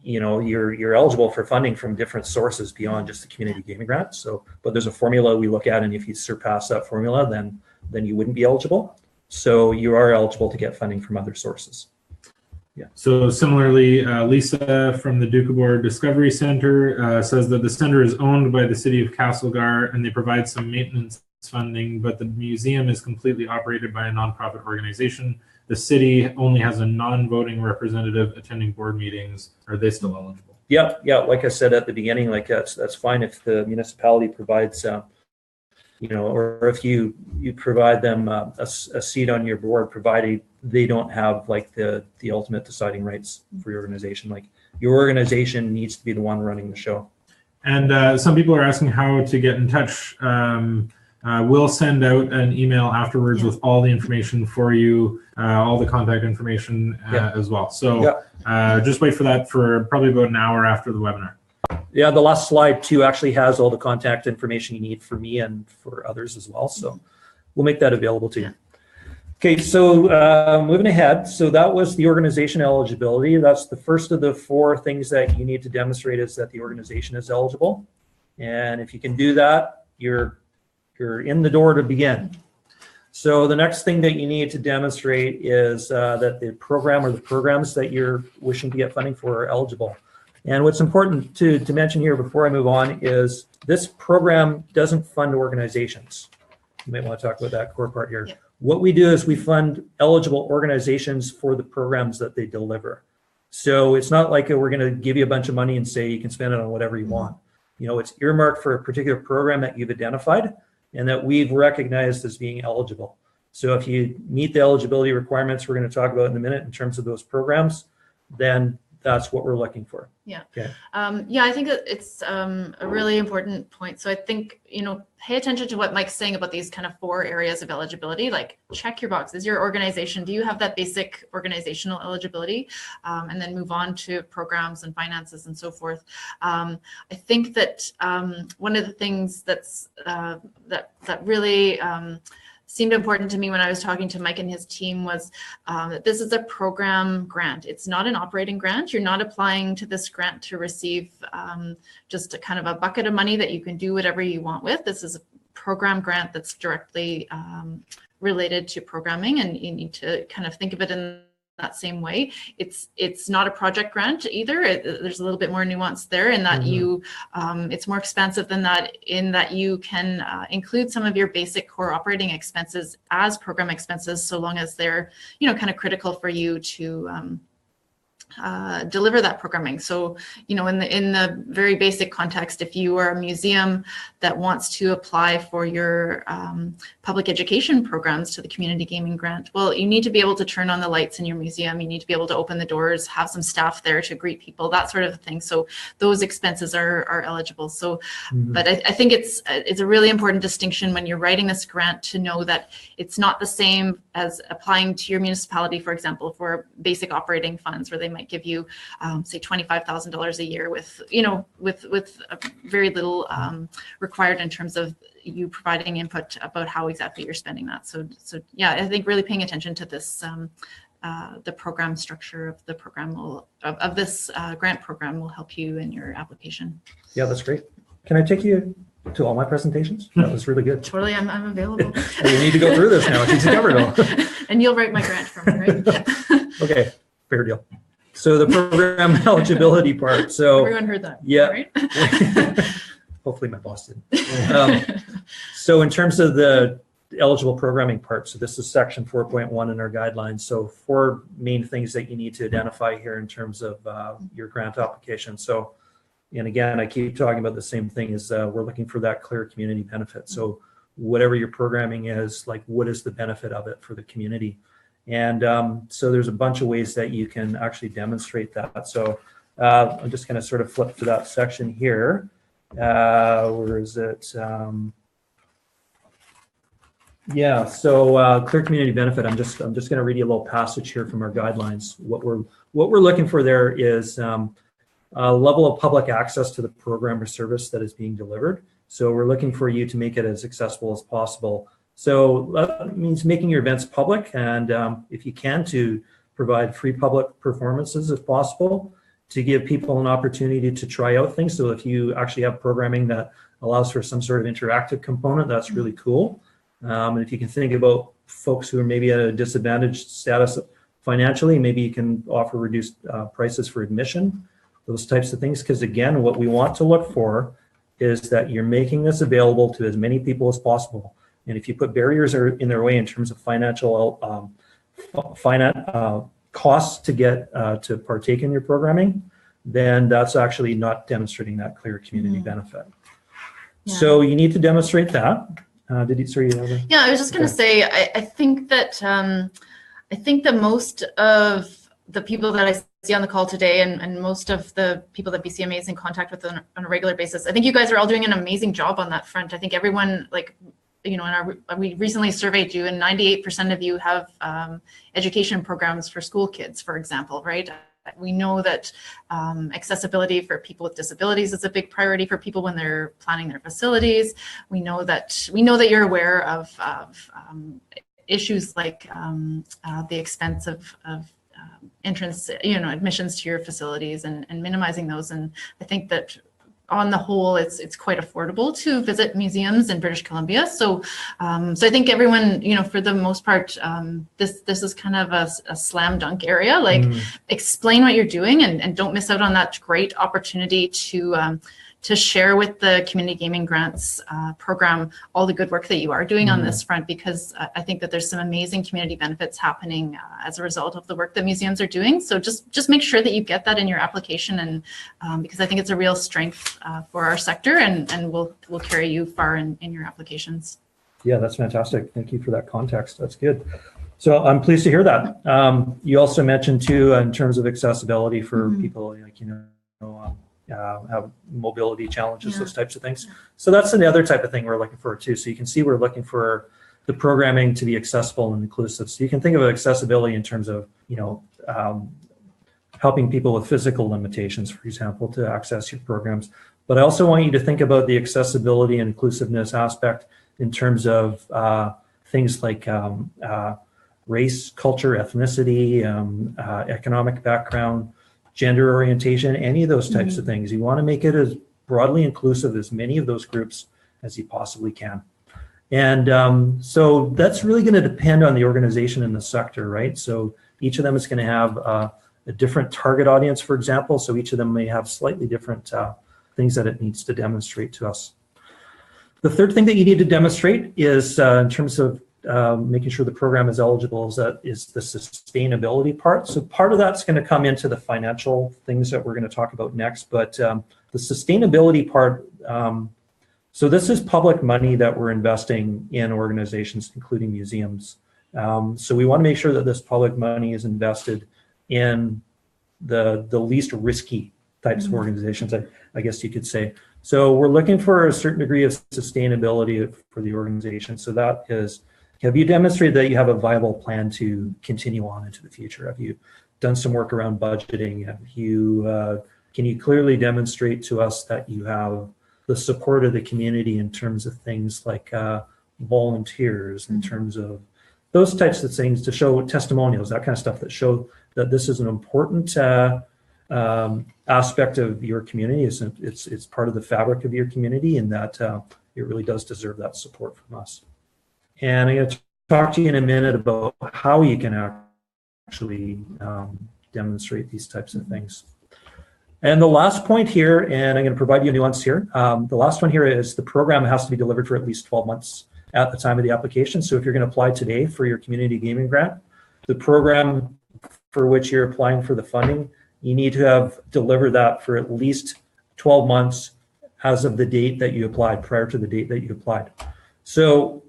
you're eligible for funding from different sources beyond just the community gaming grant. So, but there's a formula we look at, and if you surpass that formula, then you wouldn't be eligible. So you are eligible to get funding from other sources. Yeah. So similarly, Lisa from the Doukhobor Discovery Center says that the center is owned by the city of Castlegar, and they provide some maintenance funding, but the museum is completely operated by a nonprofit organization the city only has a non-voting representative attending board meetings, are they still eligible? Yeah, like I said at the beginning, like that's fine if the municipality provides, or if you provide them a seat on your board, provided they don't have like the ultimate deciding rights for your organization. Like your organization needs to be the one running the show. And some people are asking how to get in touch. We'll send out an email afterwards with all the information for you, all the contact information as well. So just wait for that for probably about an hour after the webinar. Yeah, the last slide too actually has all the contact information you need for me and for others as well. So we'll make that available to you. Okay, so moving ahead. So that was the organization eligibility. That's the first of the 4 things that you need to demonstrate is that the organization is eligible. And if you can do that, you're in the door to begin. So the next thing that you need to demonstrate is that the program or the programs that you're wishing to get funding for are eligible. And what's important to mention here before I move on is this program doesn't fund organizations. You might want to talk about that core part here. What we do is we fund eligible organizations for the programs that they deliver. So it's not like we're going to give you a bunch of money and say you can spend it on whatever you want. It's earmarked for a particular program that you've identified and that we've recognized as being eligible. So if you meet the eligibility requirements we're going to talk about in a minute in terms of those programs, then that's what we're looking for. Yeah. Okay. I think it's a really important point. So I think, pay attention to what Mike's saying about these kind of 4 areas of eligibility, like check your box. Is your organization, do you have that basic organizational eligibility? And then move on to programs and finances and so forth. I think that one of the things that's that really seemed important to me when I was talking to Mike and his team was that this is a program grant. It's not an operating grant. You're not applying to this grant to receive just a kind of a bucket of money that you can do whatever you want with. This is a program grant that's directly related to programming, and you need to kind of think of it in that same way. It's not a project grant either. There's a little bit more nuance there in that it's more expensive than that, in that you can include some of your basic core operating expenses as program expenses, so long as they're kind of critical for you to deliver that programming. So, in the very basic context, if you are a museum that wants to apply for your public education programs to the community gaming grant, well, you need to be able to turn on the lights in your museum. You need to be able to open the doors, have some staff there to greet people, that sort of thing. So those expenses are eligible. So, but I think it's a really important distinction when you're writing this grant to know that it's not the same as applying to your municipality, for example, for basic operating funds, where they might give you, say, $25,000 a year with very little required in terms of you providing input about how exactly you're spending that. So yeah, I think really paying attention to this, the program structure of the program of this grant program will help you in your application. Yeah, that's great. Can I take you to all my presentations? That was really good. Totally, I'm available. We need to go through this now. She's covered all. And you'll write my grant for me, right? Okay, fair deal. So the program eligibility part. So everyone heard that. Yeah. Right? Hopefully my boss did. So in terms of the eligible programming part, so this is section 4.1 in our guidelines. So 4 main things that you need to identify here in terms of your grant application. So, and again, I keep talking about the same thing, is we're looking for that clear community benefit. So whatever your programming is, like, what is the benefit of it for the community? And so there's a bunch of ways that you can actually demonstrate that. So I'm just going to sort of flip to that section here. Where is it? Yeah, so clear community benefit. I'm just going to read you a little passage here from our guidelines. What we're looking for there is a level of public access to the program or service that is being delivered. So we're looking for you to make it as accessible as possible. So that means making your events public, and if you can, to provide free public performances if possible, to give people an opportunity to try out things. So if you actually have programming that allows for some sort of interactive component, that's really cool. And if you can think about folks who are maybe at a disadvantaged status financially, maybe you can offer reduced prices for admission, those types of things. Because again, what we want to look for is that you're making this available to as many people as possible. And if you put barriers in their way in terms of financial finance costs to get to partake in your programming, then that's actually not demonstrating that clear community benefit. Yeah. So you need to demonstrate that. Sorry, yeah, I was just going to say, I think that most of the people that I see on the call today, and most of the people that BCMA is in contact with on a regular basis, I think you guys are all doing an amazing job on that front. I think everyone, like, you know, we recently surveyed you, and 98% of you have education programs for school kids, for example, right? We know that accessibility for people with disabilities is a big priority for people when they're planning their facilities. We know that you're aware of issues like the expense of entrance, you know, admissions to your facilities, and minimizing those. And I think that on the whole, it's quite affordable to visit museums in British Columbia. So I think everyone, you know, for the most part, this is kind of a slam dunk area. Like, explain what you're doing, and don't miss out on that great opportunity to share with the Community Gaming Grants program all the good work that you are doing on this front, because I think that there's some amazing community benefits happening as a result of the work that museums are doing. So just make sure that you get that in your application, and because I think it's a real strength for our sector, and will carry you far in your applications. Yeah, that's fantastic. Thank you for that context. That's good. So I'm pleased to hear that. You also mentioned too, in terms of accessibility for people, like, you know, have mobility challenges, those types of things. So that's another type of thing we're looking for too. So you can see we're looking for the programming to be accessible and inclusive. So you can think of accessibility in terms of, you know, helping people with physical limitations, for example, to access your programs. But I also want you to think about the accessibility and inclusiveness aspect in terms of things like race, culture, ethnicity, economic background, gender orientation, any of those types of things. You want to make it as broadly inclusive as many of those groups as you possibly can. And so that's really going to depend on the organization and the sector, right? So each of them is going to have a different target audience, for example. So each of them may have slightly different things that it needs to demonstrate to us. The third thing that you need to demonstrate is in terms of making sure the program is eligible is the sustainability part. So part of that's going to come into the financial things that we're going to talk about next, but the sustainability part, so this is public money that we're investing in organizations, including museums. So we want to make sure that this public money is invested in the least risky types of organizations, I guess you could say. So we're looking for a certain degree of sustainability for the organization. So that is, have you demonstrated that you have a viable plan to continue on into the future? Have you done some work around budgeting? Have you, can you clearly demonstrate to us that you have the support of the community in terms of things like volunteers, in terms of those types of things, to show testimonials, that kind of stuff that show that this is an important aspect of your community. It's part of the fabric of your community, and that it really does deserve that support from us. And I'm going to talk to you in a minute about how you can actually demonstrate these types of things. And the last point here, and I'm going to provide you a nuance here. The last one here is the program has to be delivered for at least 12 months at the time of the application. So if you're going to apply today for your community gaming grant, the program for which you're applying for the funding, you need to have delivered that for at least 12 months as of the date that you applied, prior to the date that you applied. So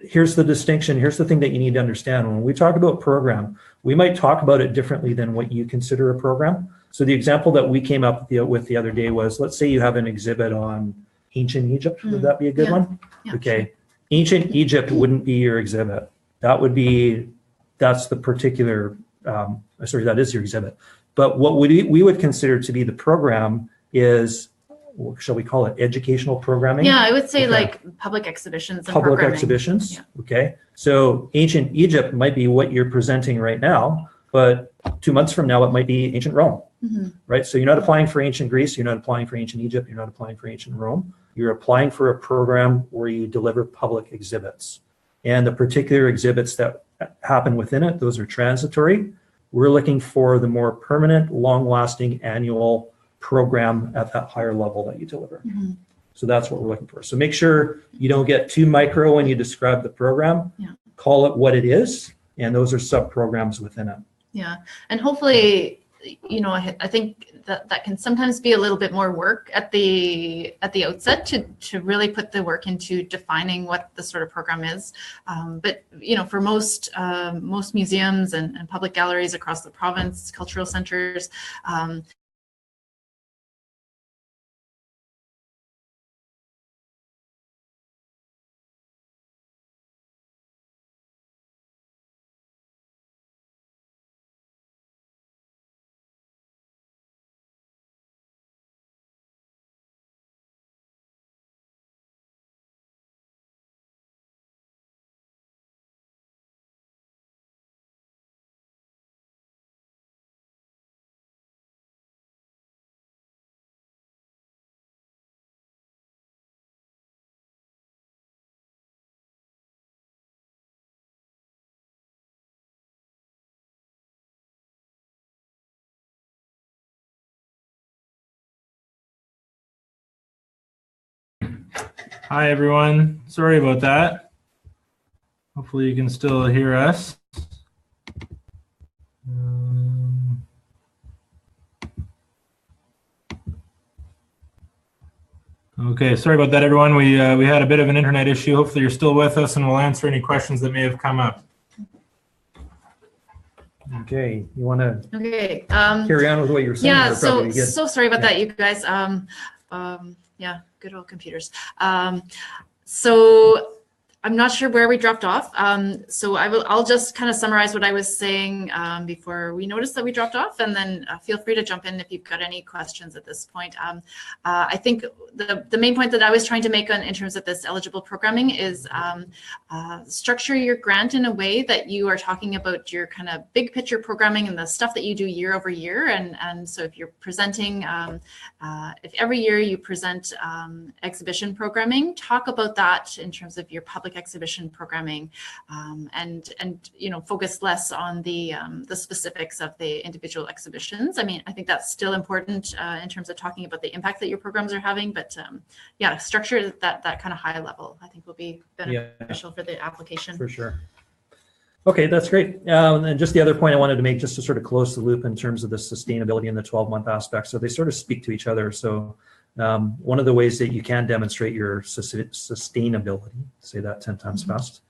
here's the distinction. Here's the thing that you need to understand. When we talk about program, we might talk about it differently than what you consider a program. So the example that we came up with the other day was, let's say you have an exhibit on ancient Egypt. Would that be a good one? Yeah, okay. Sure. Ancient Egypt wouldn't be your exhibit. That's the particular, that is your exhibit. But what we would consider to be the program is, shall we call it educational programming? Yeah, I would say like public exhibitions and public exhibitions. Yeah. Okay. So ancient Egypt might be what you're presenting right now, but 2 months from now, it might be ancient Rome, right? So you're not applying for ancient Greece, you're not applying for ancient Egypt, you're not applying for ancient Rome. You're applying for a program where you deliver public exhibits. And the particular exhibits that happen within it, those are transitory. We're looking for the more permanent, long-lasting annual program at that higher level that you deliver. So that's what we're looking for. So make sure you don't get too micro when you describe the program. Yeah. Call it what it is, and those are sub-programs within it. Yeah, and hopefully, you know, I think that can sometimes be a little bit more work at the outset to really put the work into defining what the sort of program is. But you know, for most museums and public galleries across the province, cultural centers. Hi, everyone. Sorry about that. Hopefully you can still hear us. Okay, sorry about that, everyone. We had a bit of an internet issue. Hopefully you're still with us, and we'll answer any questions that may have come up. Okay, you want to Okay. carry on with what you were saying? Yeah. Or So sorry about that, you guys. Yeah, good old computers. So I'm not sure where we dropped off. So I'll just kind of summarize what I was saying before we noticed that we dropped off, and then feel free to jump in if you've got any questions at this point. I think the main point that I was trying to make in terms of this eligible programming is structure your grant in a way that you are talking about your kind of big picture programming and the stuff that you do year over year. And so if you're presenting, if every year you present exhibition programming, talk about that in terms of your public exhibition programming, and you know, focus less on the specifics of the individual exhibitions. I mean, I think that's still important in terms of talking about the impact that your programs are having, but yeah, structure that kind of high level, I think, will be beneficial for the application. For sure. Okay, that's great. And just the other point I wanted to make, just to sort of close the loop in terms of the sustainability and the 12-month aspect. So they sort of speak to each other. So one of the ways that you can demonstrate your sustainability, say that 10 times fast,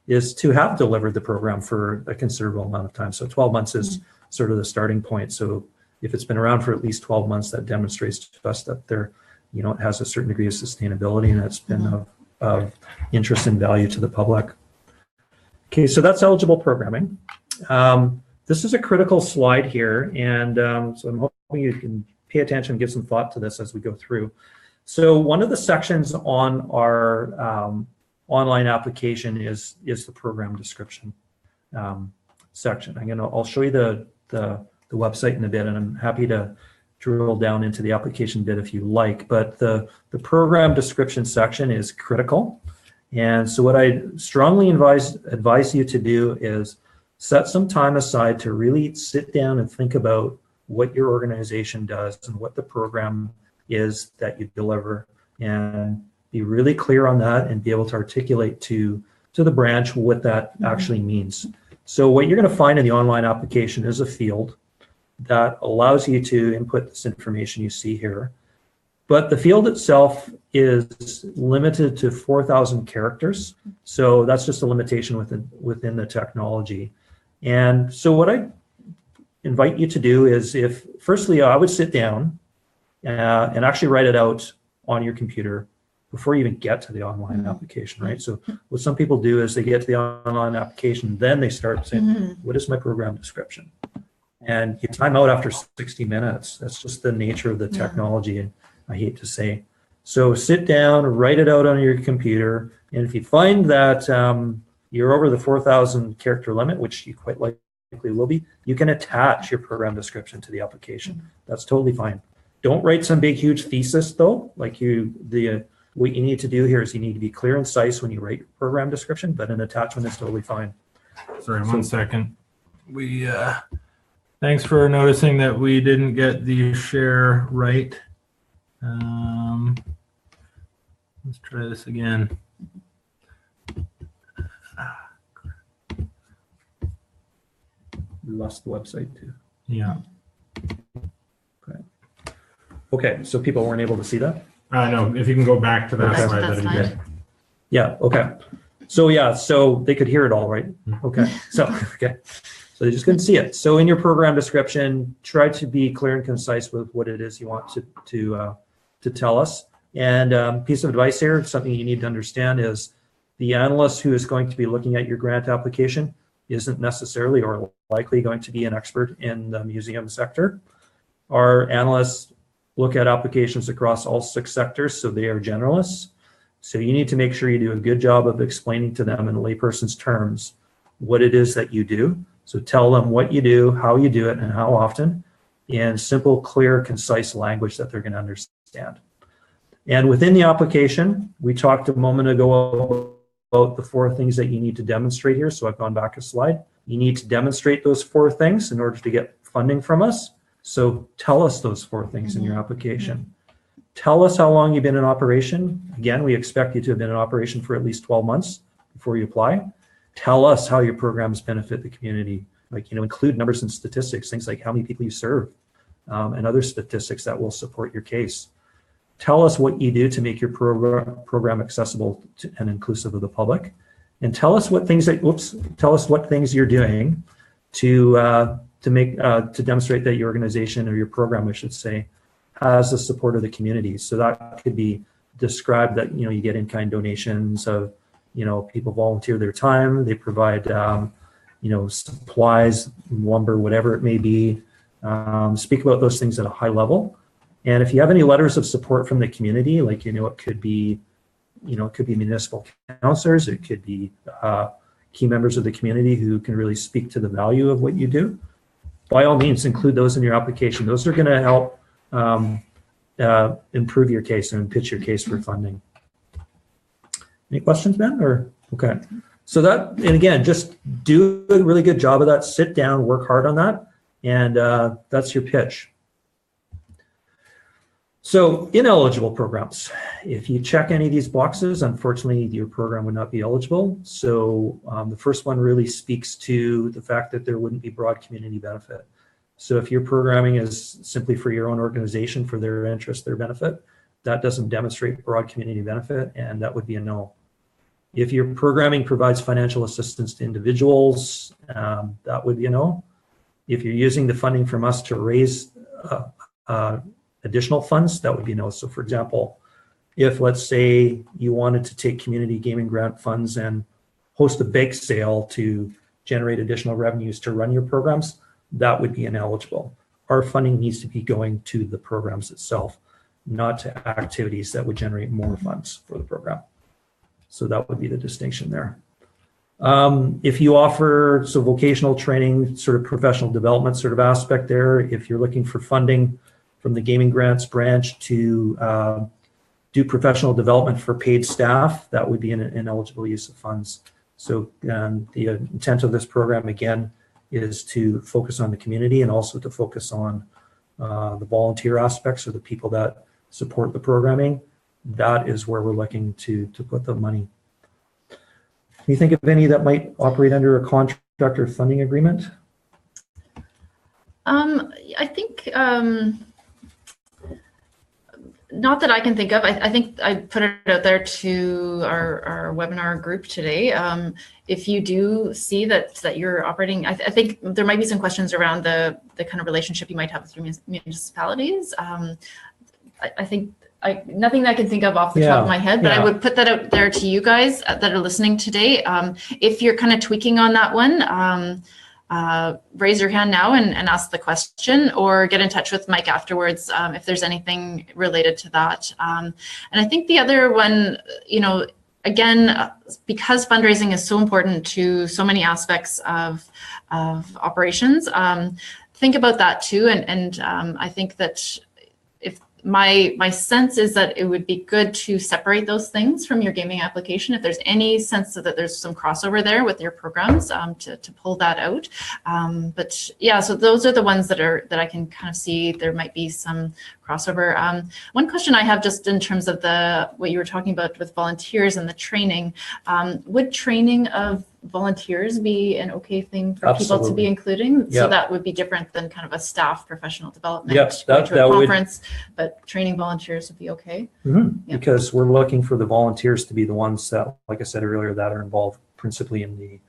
is to have delivered the program for a considerable amount of time. So 12 months is sort of the starting point. So if it's been around for at least 12 months, that demonstrates to us that there, you know, it has a certain degree of sustainability, and it's been of interest and value to the public. Okay, so that's eligible programming. This is a critical slide here, and so I'm hoping you can pay attention and give some thought to this as we go through. So one of the sections on our online application is the program description section. I'll show you the website in a bit, and I'm happy to drill down into the application bit if you like, but the program description section is critical. And so what I strongly advise you to do is set some time aside to really sit down and think about what your organization does and what the program is that you deliver, and be really clear on that and be able to articulate to the branch what that actually means. So what you're going to find in the online application is a field that allows you to input this information you see here. But the field itself is limited to 4,000 characters. So that's just a limitation within the technology. And so what I invite you to do is, firstly, I would sit down and actually write it out on your computer before you even get to the online application, right? So what some people do is they get to the online application, then they start saying, what is my program description? And you time out after 60 minutes. That's just the nature of the technology, and I hate to say. So sit down, write it out on your computer, and if you find that you're over the 4,000 character limit, which you quite likely will be, you can attach your program description to the application. That's totally fine. Don't write some big, huge thesis, though. Like what you need to do here is you need to be clear and concise when you write your program description, but an attachment is totally fine. Sorry, 1 second. Thanks for noticing that we didn't get the share right. Let's try this again. We lost the website too. Yeah. Okay, so people weren't able to see that? No, if you can go back to that Okay. slide, That that'd be slide. great. Yeah, okay. So yeah, so they could hear it all, right? Okay, so they just couldn't see it. So in your program description, try to be clear and concise with what it is you want to tell us. And piece of advice here, something you need to understand is the analyst who is going to be looking at your grant application isn't necessarily or likely going to be an expert in the museum sector. Our analysts look at applications across all 6 sectors, so they are generalists. So you need to make sure you do a good job of explaining to them in layperson's terms what it is that you do. So tell them what you do, how you do it, and how often, in simple, clear, concise language that they're going to understand. And within the application, we talked a moment ago about the 4 things that you need to demonstrate here. So I've gone back a slide. You need to demonstrate those 4 things in order to get funding from us. So tell us those 4 things in your application. Tell us how long you've been in operation. Again, we expect you to have been in operation for at least 12 months before you apply. Tell us how your programs benefit the community. Like, include numbers and statistics, things like how many people you serve, and other statistics that will support your case. Tell us what you do to make your program accessible and inclusive of the public. And tell us what things you're doing to demonstrate that your organization, or your program, I should say, has the support of the community. So that could be described that, you get in-kind donations of, people volunteer their time, they provide, supplies, lumber, whatever it may be. Speak about those things at a high level. And if you have any letters of support from the community, like, it could be municipal councilors, it could be key members of the community who can really speak to the value of what you do. By all means, include those in your application. Those are going to help improve your case and pitch your case for funding. Any questions, Ben? Or okay. So that, and again, just do a really good job of that. Sit down, work hard on that, and that's your pitch. So ineligible programs. If you check any of these boxes, unfortunately, your program would not be eligible. So the first one really speaks to the fact that there wouldn't be broad community benefit. So if your programming is simply for your own organization, for their interest, their benefit, that doesn't demonstrate broad community benefit, and that would be a no. If your programming provides financial assistance to individuals, that would be a no. If you're using the funding from us to raise additional funds, that would be no. So for example, if let's say you wanted to take community gaming grant funds and host a bake sale to generate additional revenues to run your programs, that would be ineligible. Our funding needs to be going to the programs itself, not to activities that would generate more funds for the program. So that would be the distinction there. If you offer vocational training, sort of professional development sort of aspect there, if you're looking for funding from the gaming grants branch to do professional development for paid staff, that would be an ineligible use of funds. So the intent of this program, again, is to focus on the community and also to focus on the volunteer aspects, or the people that support the programming. That is where we're looking to put the money. Can you think of any that might operate under a contract or funding agreement? I think not that I can think of. I think I put it out there to our webinar group today. If you do see that you're operating, I think there might be some questions around the kind of relationship you might have with municipalities. I think nothing that I can think of off the top of my head, but I would put that out there to you guys that are listening today. If you're kind of tweaking on that one, raise your hand now and ask the question, or get in touch with Mike afterwards if there's anything related to that. And I think the other one, again, because fundraising is so important to so many aspects of operations, think about that too. And I think that my sense is that it would be good to separate those things from your gaming application. If there's any sense that there's some crossover there with your programs, to pull that out. But yeah, so those are the ones that I can kind of see there might be some crossover. One question I have just in terms of what you were talking about with volunteers and the training, would training of volunteers be an okay thing for people to be including? Yeah. So that would be different than kind of a staff professional development, Yes, going to that a would- conference, but training volunteers would be okay? Mm-hmm. Yeah. Because we're looking for the volunteers to be the ones that, like I said earlier, that are involved principally in the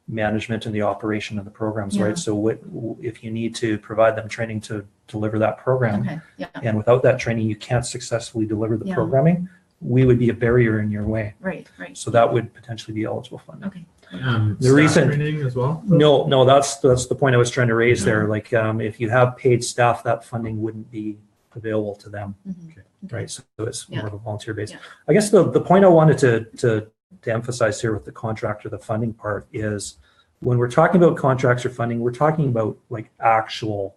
management and the operation of the programs, Yeah. right? So if you need to provide them training to deliver that program, Okay, yeah, and without that training, you can't successfully deliver the Yeah. programming, we would be a barrier in your way. right. So that would potentially be eligible funding. Okay. The Staff recent- training as well? No, that's the point I was trying to raise there. Like, if you have paid staff, that funding wouldn't be available to them, Mhm. right? So it's Yeah. more of a volunteer base. Yeah. I guess the point I wanted to emphasize here with the contract or the funding part is when we're talking about contracts or funding, we're talking about like actual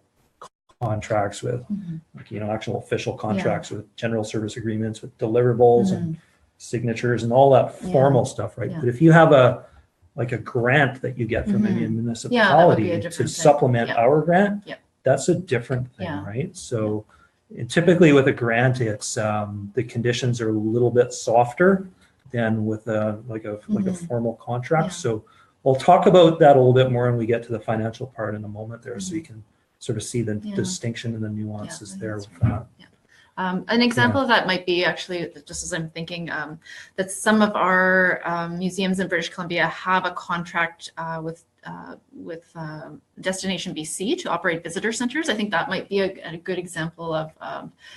contracts with, Mhm. like, actual official contracts with general service agreements, with deliverables and signatures and all that Yeah. formal stuff, right? Yeah. But if you have a grant that you get from a Mhm. municipality Yeah, that would be a to different thing. supplement Yeah. our grant, Yeah. that's a different thing, Yeah. right? So and typically with a grant, it's the conditions are a little bit softer than with a formal contract. Yeah. So we'll talk about that a little bit more when we get to the financial part in a moment there, so you can sort of see the Yeah. distinction and the nuances Yeah, there that's with right. that. An example of that might be actually, just as I'm thinking, that some of our museums in British Columbia have a contract with Destination BC to operate visitor centers. I think that might be a good example of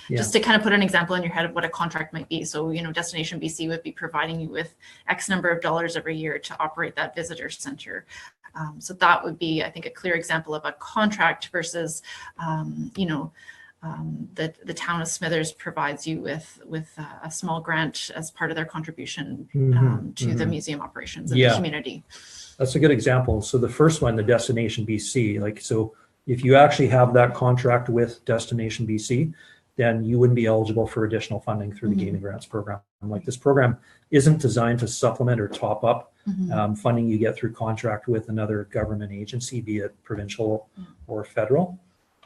just to kind of put an example in your head of what a contract might be. So, Destination BC would be providing you with X number of dollars every year to operate that visitor center. So that would be, I think, a clear example of a contract versus, the town of Smithers provides you with a small grant as part of their contribution to the museum operations in the community. That's a good example. So the first one, the Destination BC, so if you actually have that contract with Destination BC, then you wouldn't be eligible for additional funding through the Gaming Grants program. Like, this program isn't designed to supplement or top up funding you get through contract with another government agency, be it provincial or federal.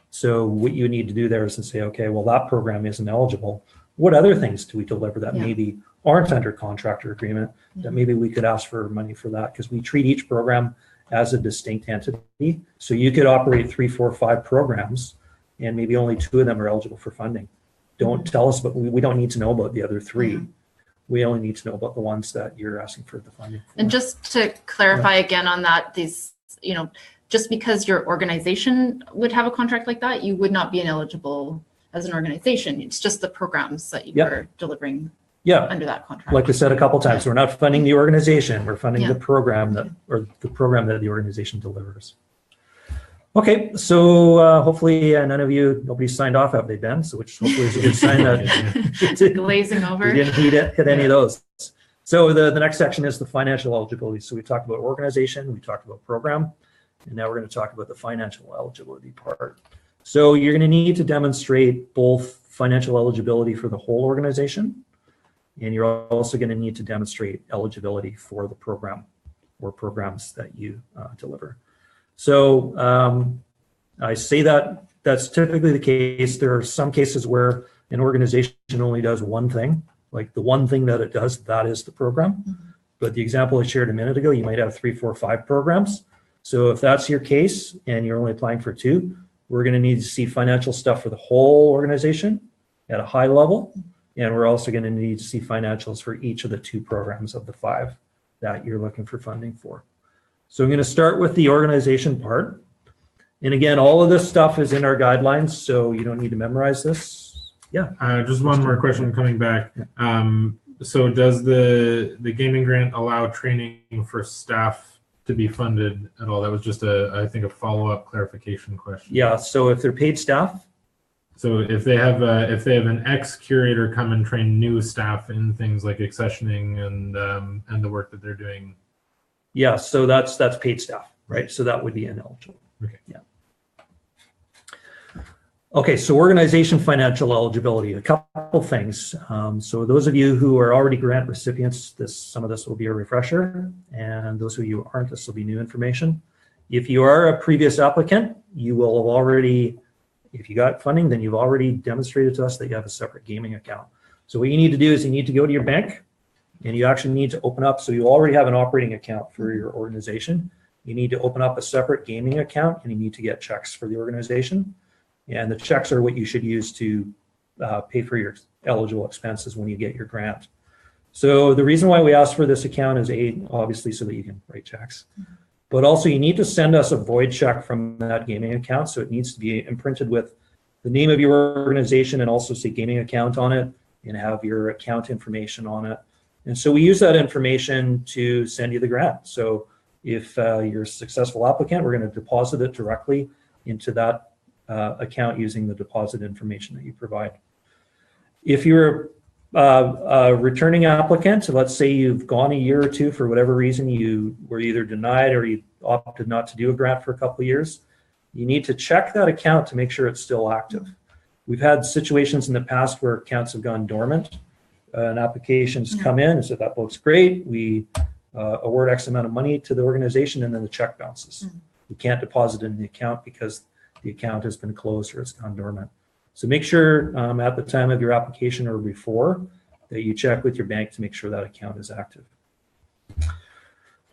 So what you need to do there is to say, okay, well, that program isn't eligible. What other things do we deliver that maybe aren't under contract or agreement that maybe we could ask for money for that? Because we treat each program as a distinct entity. So you could operate 3, 4, 5 programs and maybe only 2 of them are eligible for funding. Don't tell us, but we don't need to know about the other 3. We only need to know about the ones that you're asking for the funding for. And just to clarify again on that, just because your organization would have a contract like that, you would not be ineligible as an organization. It's just the programs that you are delivering under that contract. Like we said a couple times, we're not funding the organization, we're funding the program that the organization delivers. Okay, so hopefully nobody signed off, have they been? So which hopefully is a good sign that glazing over. We didn't hit any of those. So the next section is the financial eligibility. So we talked about organization, we talked about program, and now we're going to talk about the financial eligibility part. So you're going to need to demonstrate both financial eligibility for the whole organization, and you're also going to need to demonstrate eligibility for the program or programs that you deliver. So I say that's typically the case. There are some cases where an organization only does one thing, like the one thing that it does, that is the program. But the example I shared a minute ago, you might have 3, 4, 5 programs. So if that's your case and you're only applying for 2, we're going to need to see financial stuff for the whole organization at a high level. And we're also going to need to see financials for each of the 2 programs of the 5 that you're looking for funding for. So I'm going to start with the organization part. And again, all of this stuff is in our guidelines, so you don't need to memorize this. Yeah. Just one more question coming back. So does the gaming grant allow training for staff to be funded at all? That was just I think a follow-up clarification question. Yeah, so if they're paid staff. So if they have an ex-curator come and train new staff in things like accessioning and the work that they're doing. Yeah, so that's paid staff, right? So that would be ineligible. Okay. Yeah. Okay, so organization financial eligibility, a couple things. So those of you who are already grant recipients, some of this will be a refresher, and those of you who aren't, this will be new information. If you are a previous applicant, you will have already If you got funding, then you've already demonstrated to us that you have a separate gaming account. So what you need to do is you need to go to your bank, and you actually need to open up, so you already have an operating account for your organization. You need to open up a separate gaming account, and you need to get checks for the organization. And the checks are what you should use to pay for your eligible expenses when you get your grant. So the reason why we ask for this account is obviously so that you can write checks, but also you need to send us a void check from that gaming account. So it needs to be imprinted with the name of your organization and also say gaming account on it and have your account information on it. And so we use that information to send you the grant. So if you're a successful applicant, we're going to deposit it directly into that account using the deposit information that you provide. If you're a returning applicant, so let's say you've gone a year or two for whatever reason, you were either denied or you opted not to do a grant for a couple of years, you need to check that account to make sure it's still active. We've had situations in the past where accounts have gone dormant. An application's come in and said, that looks great. We award X amount of money to the organization, and then the check bounces. We can't deposit it in the account because the account has been closed or it's gone dormant. So make sure at the time of your application or before that you check with your bank to make sure that account is active.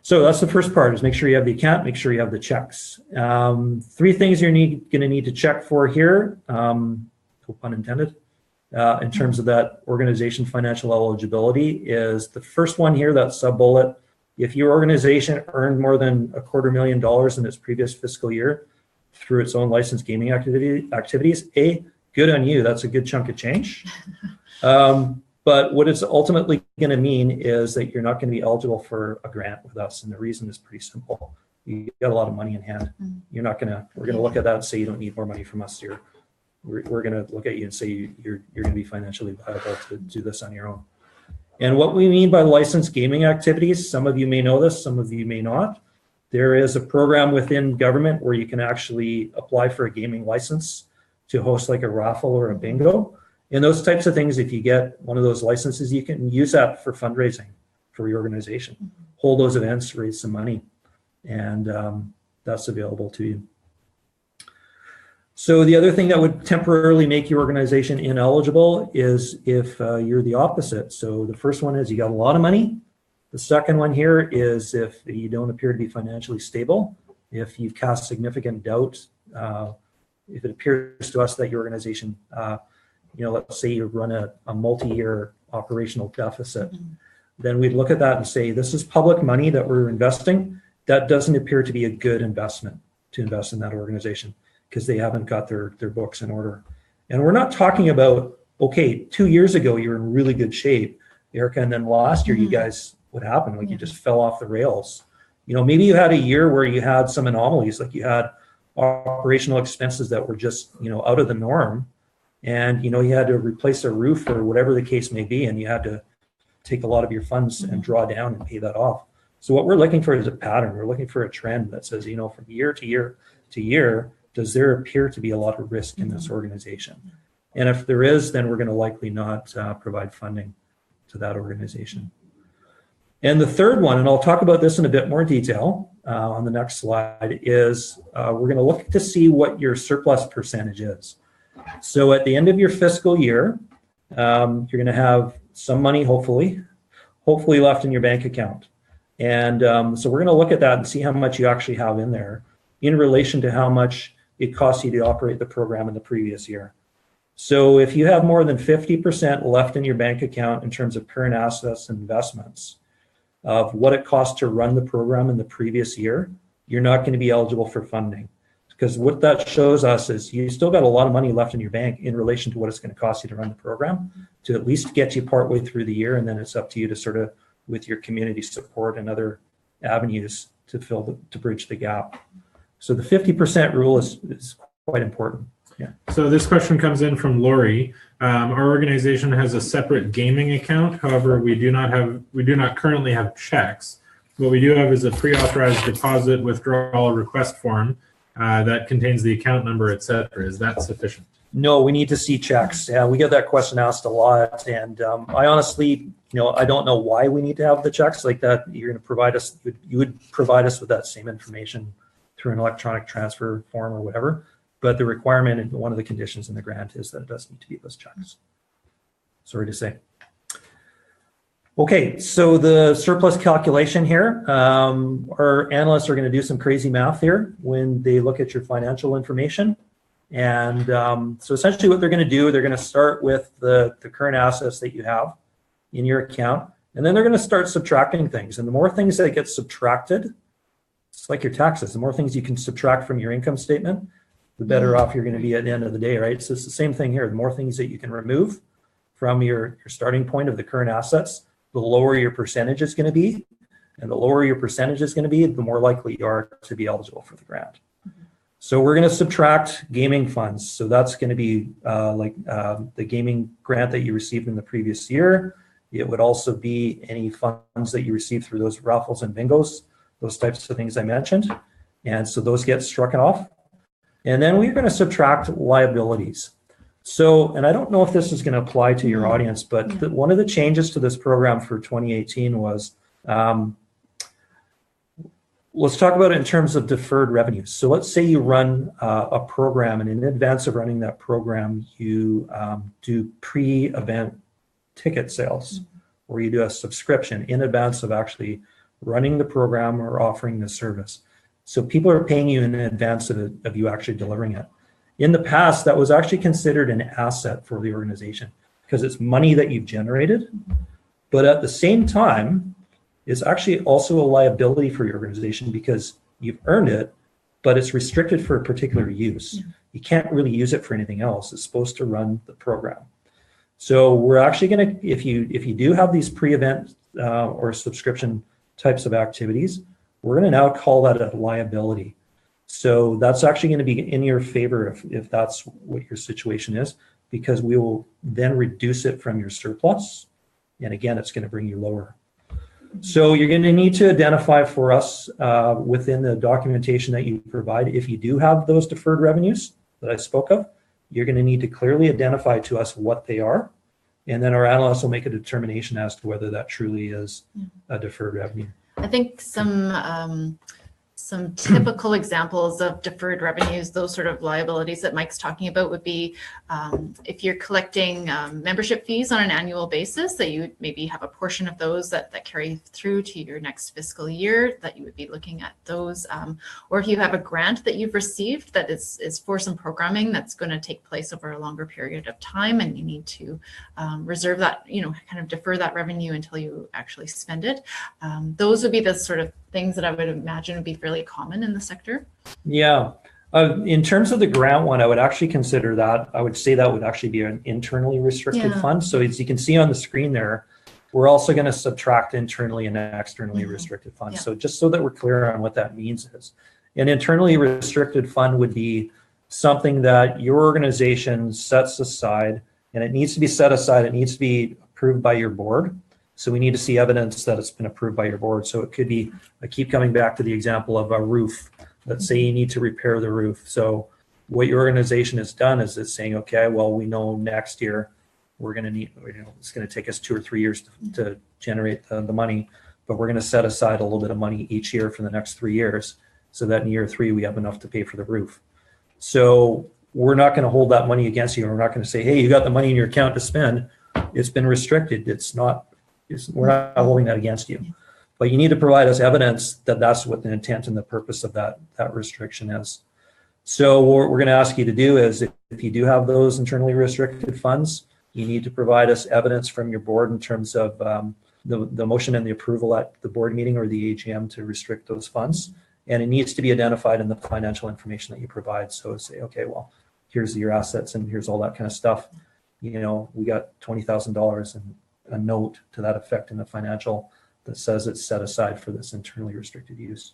So that's the first part, is make sure you have the account, make sure you have the checks. 3 things you're going to need to check for here, no pun intended, in terms of that organization financial eligibility is the first one here, that sub-bullet. If your organization earned more than $250,000 in its previous fiscal year through its own licensed gaming activities, good on you. That's a good chunk of change. But what it's ultimately going to mean is that you're not going to be eligible for a grant with us. And the reason is pretty simple. You got a lot of money in hand. We're going to look at that and say you don't need more money from us. We're going to look at you and say you're going to be financially viable to do this on your own. And what we mean by licensed gaming activities, some of you may know this, some of you may not. There is a program within government where you can actually apply for a gaming license to host like a raffle or a bingo. And those types of things, if you get one of those licenses, you can use that for fundraising for your organization. Hold those events, raise some money, and that's available to you. So the other thing that would temporarily make your organization ineligible is if you're the opposite. So the first one is you got a lot of money. The second one here is if you don't appear to be financially stable, if you've cast significant doubt, if it appears to us that your organization, let's say you run a multi-year operational deficit, then we'd look at that and say, this is public money that we're investing. That doesn't appear to be a good investment to invest in that organization because they haven't got their books in order. And we're not talking about, okay, 2 years ago, you were in really good shape, Erica, and then last year, you guys, what happened? Like you just fell off the rails. Maybe you had a year where you had some anomalies, like you had operational expenses that were just, out of the norm. And, you had to replace a roof or whatever the case may be. And you had to take a lot of your funds and draw down and pay that off. So what we're looking for is a pattern. We're looking for a trend that says, from year to year to year, does there appear to be a lot of risk in this organization? And if there is, then we're going to likely not provide funding to that organization. And the third one, and I'll talk about this in a bit more detail on the next slide, is we're going to look to see what your surplus percentage is. So at the end of your fiscal year, you're going to have some money, hopefully left in your bank account. And so we're going to look at that and see how much you actually have in there in relation to how much it costs you to operate the program in the previous year. So if you have more than 50% left in your bank account in terms of current assets and investments of what it costs to run the program in the previous year, you're not going to be eligible for funding. Because what that shows us is you still got a lot of money left in your bank in relation to what it's going to cost you to run the program to at least get you partway through the year. And then it's up to you to sort of, with your community support and other avenues, to bridge the gap. So the 50% rule is quite important. Yeah. So this question comes in from Lori. Our organization has a separate gaming account. However, we do not currently have checks. What we do have is a pre-authorized deposit withdrawal request form that contains the account number, et cetera. Is that sufficient? No, we need to see checks. Yeah, we get that question asked a lot. And I honestly, I don't know why we need to have the checks like that. You're going to provide us, you would provide us with that same information through an electronic transfer form or whatever. but the requirement and one of the conditions in the grant is that it does need to be those checks. Sorry to say. Okay, so the surplus calculation here, our analysts are going to do some crazy math here when they look at your financial information. And so essentially what they're going to do, they're going to start with the current assets that you have in your account, and then they're going to start subtracting things. And the more things that get subtracted, it's like your taxes. The more things you can subtract from your income statement, the better off you're going to be at the end of the day, right? So it's the same thing here. The more things that you can remove from your starting point of the current assets, the lower your percentage is going to be. And the lower your percentage is going to be, the more likely you are to be eligible for the grant. So we're going to subtract gaming funds. So that's going to be the gaming grant that you received in the previous year. It would also be any funds that you received through those raffles and bingos, those types of things I mentioned. And so those get struck off. And then we're going to subtract liabilities. So, and I don't know if this is going to apply to your audience, but one of the changes to this program for 2018 was, let's talk about it in terms of deferred revenues. So let's say you run a program, and in advance of running that program, you do pre-event ticket sales, or you do a subscription in advance of actually running the program or offering the service. So people are paying you in advance of you actually delivering it. In the past, that was actually considered an asset for the organization because it's money that you've generated, but at the same time, it's actually also a liability for your organization because you've earned it, but it's restricted for a particular use. You can't really use it for anything else. It's supposed to run the program. So we're actually going to, if you do have these pre-event or subscription types of activities, we're going to now call that a liability. So that's actually going to be in your favor if that's what your situation is, because we will then reduce it from your surplus. And again, it's going to bring you lower. So you're going to need to identify for us within the documentation that you provide, if you do have those deferred revenues that I spoke of, you're going to need to clearly identify to us what they are. And then our analysts will make a determination as to whether that truly is a deferred revenue. I think some typical examples of deferred revenues, those sort of liabilities that Mike's talking about, would be if you're collecting membership fees on an annual basis, that you would maybe have a portion of those that carry through to your next fiscal year, that you would be looking at those. Or if you have a grant that you've received that is for some programming that's going to take place over a longer period of time, and you need to reserve that, kind of defer that revenue until you actually spend it. Those would be the sort of things that I would imagine would be fairly common in the sector. Yeah. In terms of the grant one, I would actually consider that, I would say that would actually be an internally restricted fund. So as you can see on the screen there, we're also going to subtract internally and externally restricted funds. So just so that we're clear on what that means is, an internally restricted fund would be something that your organization sets aside, and it needs to be set aside, it needs to be approved by your board. So we need to see evidence that it's been approved by your board. So it could be, I keep coming back to the example of a roof. Let's say you need to repair the roof. So what your organization has done is it's saying, okay, well, we know next year we're going to need, it's going to take us 2 or 3 years to generate the money, but we're going to set aside a little bit of money each year for the next 3 years, so that in year 3 we have enough to pay for the roof. So we're not going to hold that money against you. We're not going to say, hey, you got the money in your account to spend. It's been restricted. We're not holding that against you, but you need to provide us evidence that that's what the intent and the purpose of that restriction is. So what we're going to ask you to do is, if you do have those internally restricted funds, you need to provide us evidence from your board in terms of the motion and the approval at the board meeting or the AGM to restrict those funds. And it needs to be identified in the financial information that you provide. So say, okay, well, here's your assets and here's all that kind of stuff. We got $20,000 and a note to that effect in the financial that says it's set aside for this internally restricted use.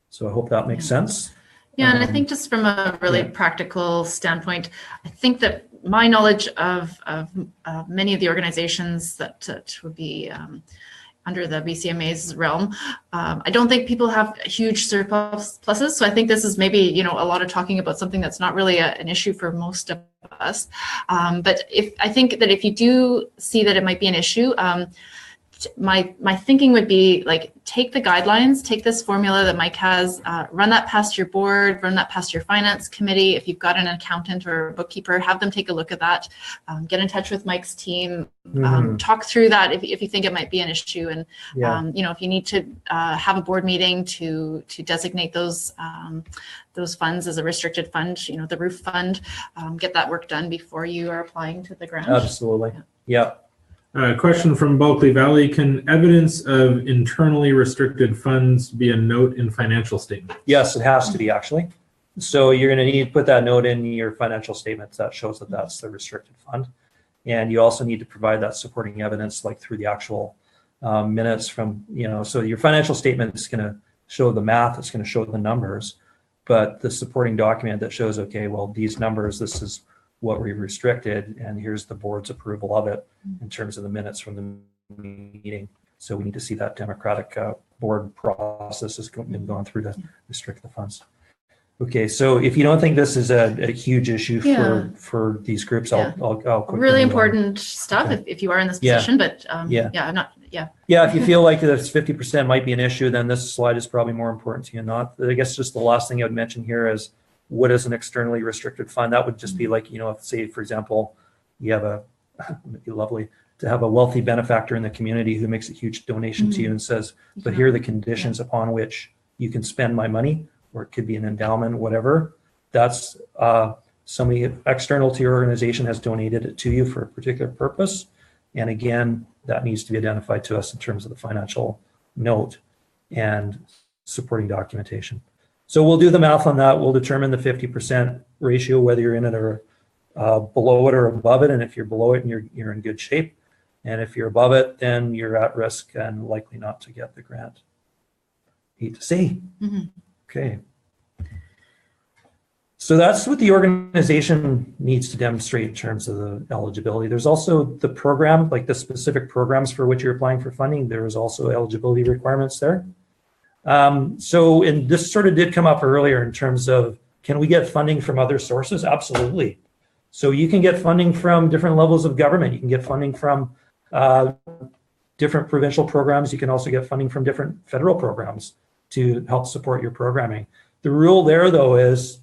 So I hope that makes sense. Yeah, and I think just from a really practical standpoint, I think that my knowledge of many of the organizations that would be under the BCMA's realm, I don't think people have huge surpluses. So I think this is maybe, a lot of talking about something that's not really an issue for most of us. But I think that if you do see that it might be an issue, my thinking would be like, take the guidelines, take this formula that Mike has, run that past your board, run that past your finance committee. If you've got an accountant or a bookkeeper, have them take a look at that. Get in touch with Mike's team, talk through that if you think it might be an issue. And, if you need to have a board meeting to designate those funds as a restricted fund, the roof fund, get that work done before you are applying to the grant. Absolutely. Yeah. Question from Bulkley Valley: can evidence of internally restricted funds be a note in financial statements? Yes, it has to be, actually. So you're going to need to put that note in your financial statements that shows that that's the restricted fund. And you also need to provide that supporting evidence, like through the actual minutes from, so your financial statement is going to show the math, it's going to show the numbers, but the supporting document that shows, okay, well, these numbers, this is what we restricted, and here's the board's approval of it in terms of the minutes from the meeting. So we need to see that democratic board process has been gone through to restrict the funds. Okay, so if you don't think this is a huge issue for these groups, I'll quickly really important stuff if you are in this position, but I'm not. If you feel like this 50% might be an issue, then this slide is probably more important to you. Not, I guess, just the last thing I would mention here is, what is an externally restricted fund? That would just be like, if, say, for example, you have it'd be lovely to have a wealthy benefactor in the community who makes a huge donation to you and says, but here are the conditions upon which you can spend my money, or it could be an endowment, whatever. That's somebody external to your organization has donated it to you for a particular purpose. And again, that needs to be identified to us in terms of the financial note and supporting documentation. So we'll do the math on that. We'll determine the 50% ratio, whether you're in it or below it or above it. And if you're below it, you're in good shape. And if you're above it, then you're at risk and likely not to get the grant. Hate to say. Okay. So that's what the organization needs to demonstrate in terms of the eligibility. There's also the program, like the specific programs for which you're applying for funding. There is also eligibility requirements there. And this sort of did come up earlier in terms of, can we get funding from other sources? Absolutely. So you can get funding from different levels of government. You can get funding from different provincial programs. You can also get funding from different federal programs to help support your programming. The rule there, though, is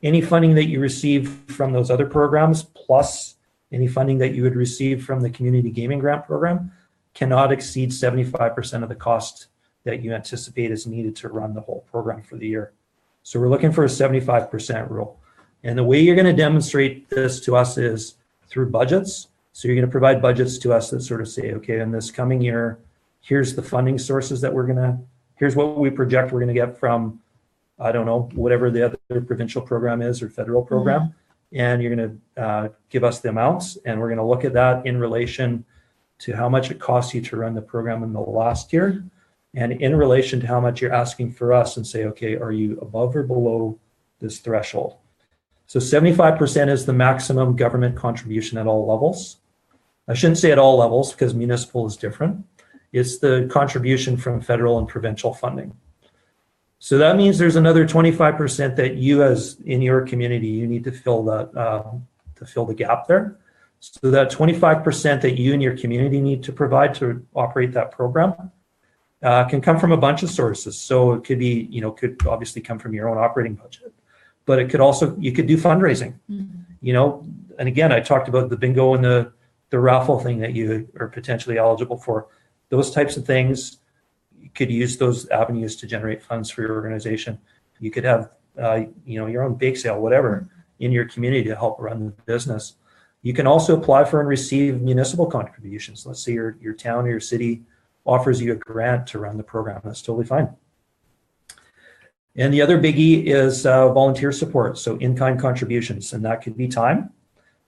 any funding that you receive from those other programs, plus any funding that you would receive from the Community Gaming Grant Program, cannot exceed 75% of the cost that you anticipate is needed to run the whole program for the year. So we're looking for a 75% rule. And the way you're going to demonstrate this to us is through budgets. So you're going to provide budgets to us that sort of say, okay, in this coming year, here's the funding sources that here's what we project we're going to get from, I don't know, whatever the other provincial program is or federal program. And you're going to give us the amounts, and we're going to look at that in relation to how much it costs you to run the program in the last year, and in relation to how much you're asking for us, and say, okay, are you above or below this threshold? So 75% is the maximum government contribution at all levels. I shouldn't say at all levels because municipal is different. It's the contribution from federal and provincial funding. So that means there's another 25% that you, as in your community, you need to fill the gap there. So that 25% that you and your community need to provide to operate that program can come from a bunch of sources. So it could be, could obviously come from your own operating budget, but it could also, you could do fundraising, and again, I talked about the bingo and the raffle thing that you are potentially eligible for. Those types of things, you could use those avenues to generate funds for your organization. You could have, your own bake sale, whatever, in your community to help run the business. You can also apply for and receive municipal contributions. Let's say your town or your city offers you a grant to run the program. That's totally fine. And the other biggie is volunteer support, so in-kind contributions, and that could be time,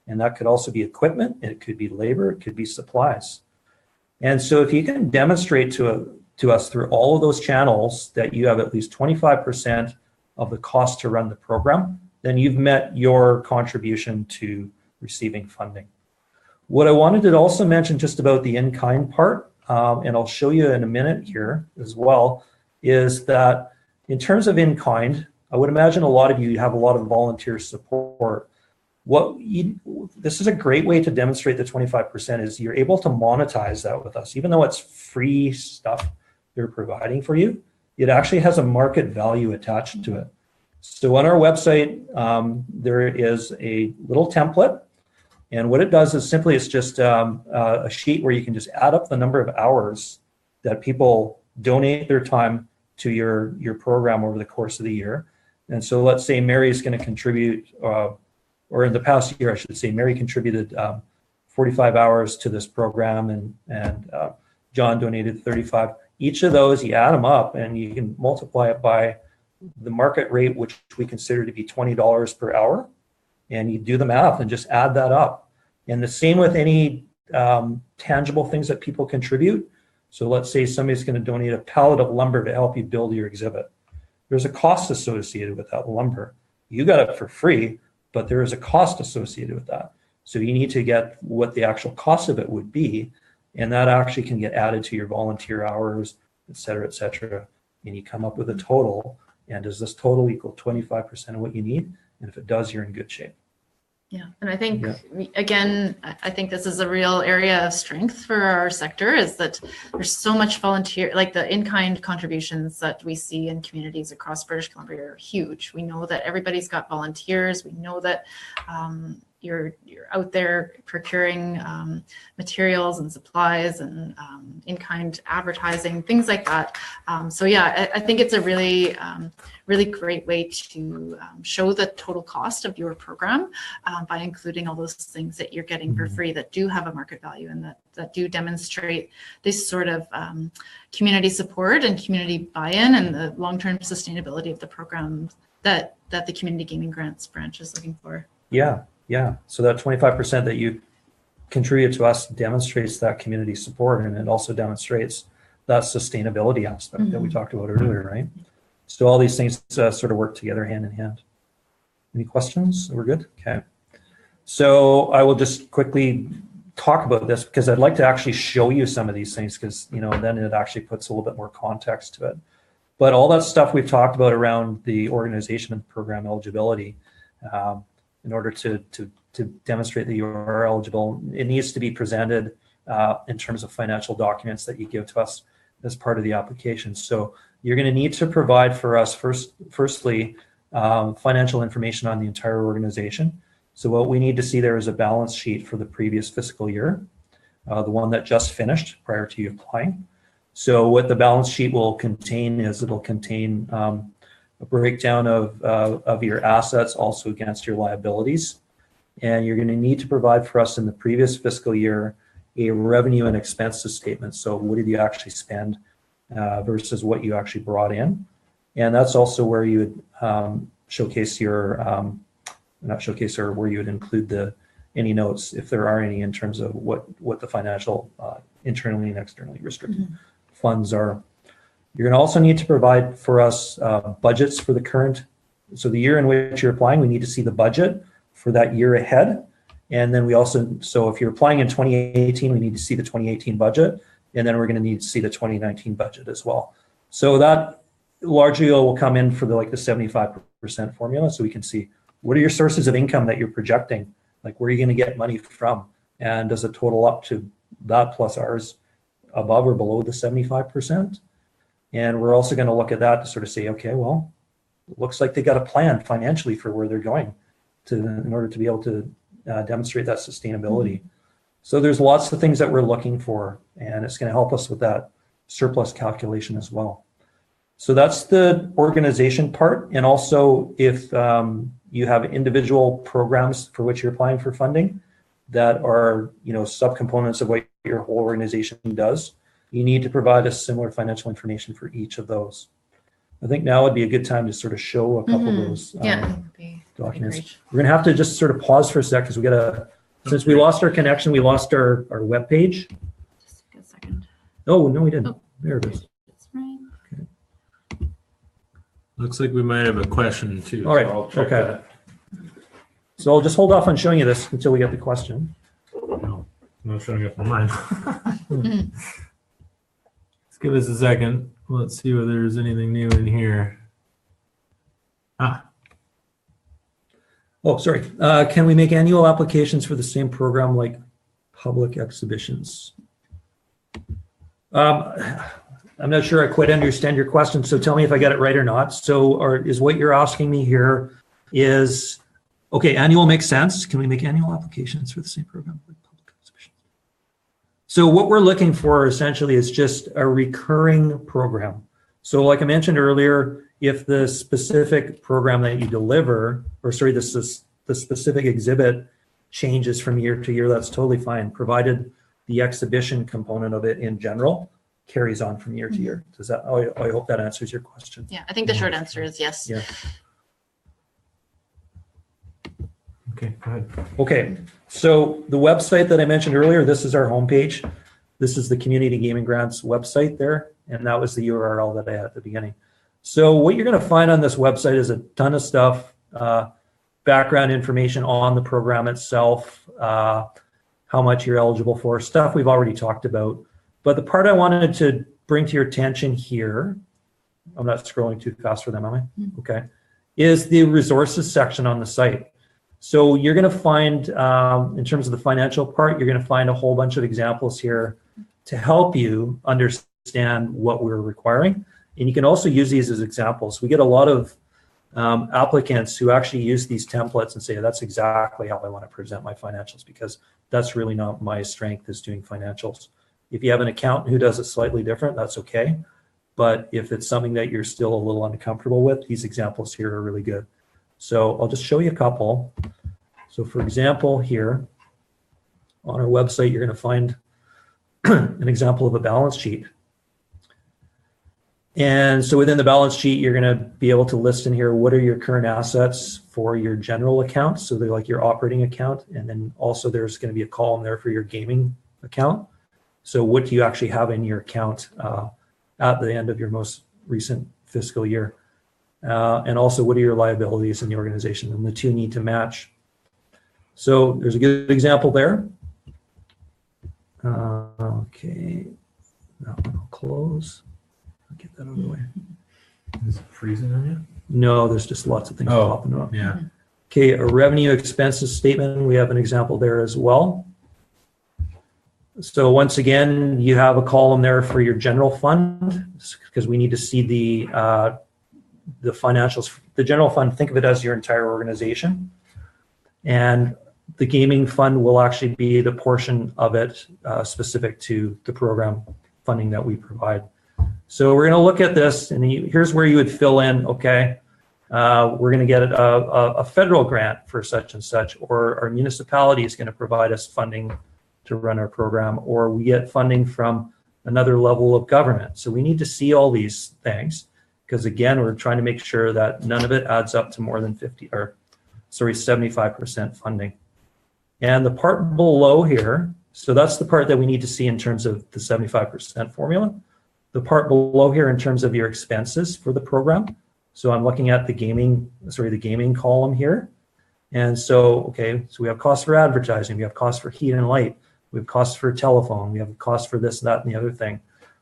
and that could also be equipment, and it could be labor, it could be supplies. And so if you can demonstrate to us through all of those channels that you have at least 25% of the cost to run the program, then you've met your contribution to receiving funding. What I wanted to also mention just about the in-kind part, and I'll show you in a minute here as well, is that in terms of in-kind, I would imagine a lot of you have a lot of volunteer support. This is a great way to demonstrate the 25% is you're able to monetize that with us. Even though it's free stuff they're providing for you, it actually has a market value attached to it. So on our website, there is a little template. And what it does is simply, it's just a sheet where you can just add up the number of hours that people donate their time to your program over the course of the year. And so let's say Mary's going to contribute, or in the past year, I should say, Mary contributed 45 hours to this program, and John donated 35. Each of those, you add them up, and you can multiply it by the market rate, which we consider to be $20 per hour, and you do the math and just add that up. And the same with any tangible things that people contribute. So let's say somebody's going to donate a pallet of lumber to help you build your exhibit. There's a cost associated with that lumber. You got it for free, but there is a cost associated with that. So you need to get what the actual cost of it would be, and that actually can get added to your volunteer hours, et cetera, and you come up with a total. And does this total equal 25% of what you need? And if it does, you're in good shape. Yeah, and I think, again, I think this is a real area of strength for our sector, is that there's so much volunteer, like the in-kind contributions that we see in communities across British Columbia are huge. We know that everybody's got volunteers. We know that you're out there procuring materials and supplies and in-kind advertising, things like that. So yeah, I think it's a really, really great way to show the total cost of your program by including all those things that you're getting for free that do have a market value and that do demonstrate this sort of community support and community buy-in and the long-term sustainability of the program that the Community Gaming Grants branch is looking for. Yeah. So that 25% that you contribute to us demonstrates that community support, and it also demonstrates that sustainability aspect that we talked about earlier, right? So all these things sort of work together hand in hand. Any questions? We're good? Okay. So I will just quickly talk about this because I'd like to actually show you some of these things, because then it actually puts a little bit more context to it. But all that stuff we've talked about around the organization of the program eligibility, in order to demonstrate that you are eligible, it needs to be presented in terms of financial documents that you give to us as part of the application. So you're going to need to provide for us firstly financial information on the entire organization. So what we need to see there is a balance sheet for the previous fiscal year, the one that just finished prior to you applying. So what the balance sheet will contain is it'll contain a breakdown of your assets also against your liabilities. And you're going to need to provide for us in the previous fiscal year a revenue and expenses statement. So what did you actually spend versus what you actually brought in? And that's also where you would showcase your, not showcase, or where you would include any notes, if there are any, in terms of what the financial internally and externally restricted funds are. You're going to also need to provide for us budgets for the current, so the year in which you're applying, we need to see the budget for that year ahead. And then we also, so if you're applying in 2018, we need to see the 2018 budget, and then we're going to need to see the 2019 budget as well. So that largely will come in for the 75% formula, so we can see what are your sources of income that you're projecting, like where are you going to get money from, and does it total up to that plus ours above or below the 75%? And we're also going to look at that to sort of say, okay, well, it looks like they got a plan financially for where they're going in order to be able to demonstrate that sustainability. So there's lots of things that we're looking for, and it's going to help us with that surplus calculation as well. So that's the organization part. And also, if you have individual programs for which you're applying for funding that are, subcomponents of what your whole organization does, you need to provide us similar financial information for each of those. I think now would be a good time to sort of show a couple of those documents. We're going to have to just sort of pause for a sec, because since we lost our connection, we lost our web page. Just a second. Oh, no, we didn't. Oh, there it is. That's right. Okay. Looks like we might have a question too. All right. So I'll check that. So I'll just hold off on showing you this until we get the question. No, I'm not showing up on mine. Give us a second. Let's see whether there's anything new in here. Oh, sorry. Can we make annual applications for the same program like public exhibitions? I'm not sure I quite understand your question, so tell me if I got it right or not. So, or is what you're asking me here is, okay, annual makes sense. Can we make annual applications for the same program like public exhibitions? So what we're looking for essentially is just a recurring program. So like I mentioned earlier, if the specific program that you deliver, or sorry, the specific exhibit changes from year to year, that's totally fine, provided the exhibition component of it in general carries on from year to year. Does that, I hope that answers your question. Yeah, I think the short answer is yes. Yeah. Okay, go ahead. Okay, so the website that I mentioned earlier, this is our homepage. This is the Community Gaming Grants website there, and that was the URL that I had at the beginning. So what you're going to find on this website is a ton of stuff, background information on the program itself, how much you're eligible for, stuff we've already talked about. But the part I wanted to bring to your attention here, I'm not scrolling too fast for them, am I? Okay, is the resources section on the site. So you're going to find, in terms of the financial part, you're going to find a whole bunch of examples here to help you understand what we're requiring. And you can also use these as examples. We get a lot of applicants who actually use these templates and say, that's exactly how I want to present my financials, because that's really not my strength, is doing financials. If you have an accountant who does it slightly different, that's okay. But if it's something that you're still a little uncomfortable with, these examples here are really good. So I'll just show you a couple. So for example, here on our website, you're going to find an example of a balance sheet. And so within the balance sheet, you're going to be able to list in here, what are your current assets for your general account? So they're like your operating account. And then also there's going to be a column there for your gaming account. So what do you actually have in your account at the end of your most recent fiscal year? And also, what are your liabilities in the organization? And the two need to match. So there's a good example there. Okay, that one will close. I'll get that out of the way. Is it freezing on you? No, there's just lots of things popping up. Yeah. Okay, a revenue expenses statement. We have an example there as well. So once again, you have a column there for your general fund, because we need to see the financials. The general fund, think of it as your entire organization. And the gaming fund will actually be the portion of it specific to the program funding that we provide. So we're going to look at this, and here's where you would fill in, okay, we're going to get a federal grant for such and such, or our municipality is going to provide us funding to run our program, or we get funding from another level of government. So we need to see all these things, because again, we're trying to make sure that none of it adds up to more than 75% funding. And the part below here, so that's the part that we need to see in terms of the 75% formula. The part below here in terms of your expenses for the program. So I'm looking at the gaming column here. And so, okay, so we have costs for advertising, we have costs for heat and light, we have costs for telephone, we have costs for this, that, and the other thing.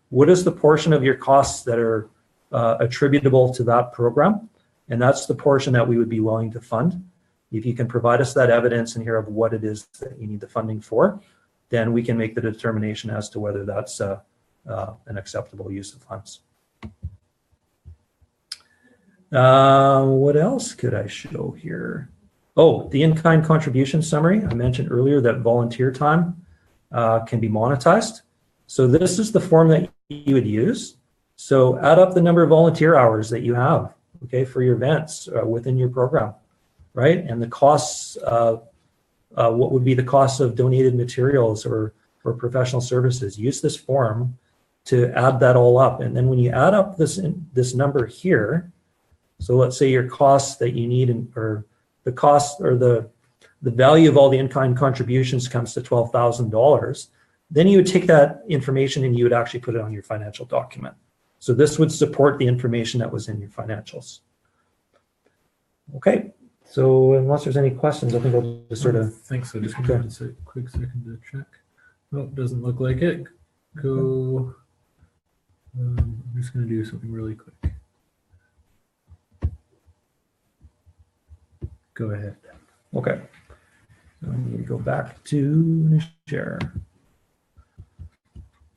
What is the portion of your costs that are attributable to that program? And that's the portion that we would be willing to fund. If you can provide us that evidence in here of what it is that you need the funding for, then we can make the determination as to whether that's an acceptable use of funds. What else could I show here? Oh, the in-kind contribution summary. I mentioned earlier that volunteer time can be monetized. So this is the form that you would use. So add up the number of volunteer hours that you have, okay, for your events within your program, right? And the costs, what would be the cost of donated materials or professional services? Use this form to add that all up. And then when you add up this number here, so let's say your costs that you need, or the cost or the value of all the in-kind contributions comes to $12,000, then you would take that information and you would actually put it on your financial document. So this would support the information that was in your financials. Okay, so unless there's any questions, I think I'll just sort of... I think so. Just give it a quick second to check. Oh, doesn't look like it. Go. I'm just going to do something really quick. Go ahead. Okay. So I need to go back to share.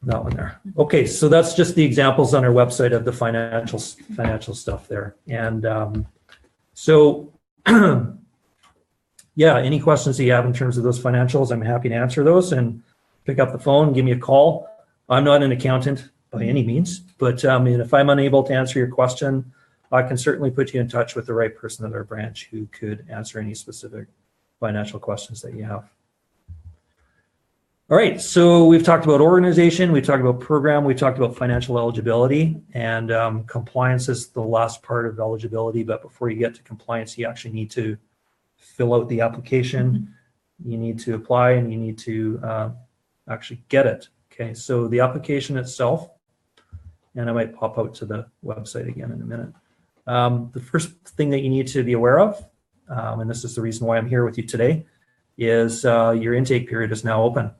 That one there. Okay, so that's just the examples on our website of the financial stuff there. And so, yeah, any questions that you have in terms of those financials, I'm happy to answer those, and pick up the phone, give me a call. I'm not an accountant by any means, but if I'm unable to answer your question, I can certainly put you in touch with the right person at our branch who could answer any specific financial questions that you have. All right, so we've talked about organization, we've talked about program, we've talked about financial eligibility, and compliance is the last part of eligibility. But before you get to compliance, you actually need to fill out the application, you need to apply, and you need to actually get it. Okay, so the application itself, and I might pop out to the website again in a minute. The first thing that you need to be aware of, and this is the reason why I'm here with you today, is your intake period is now open.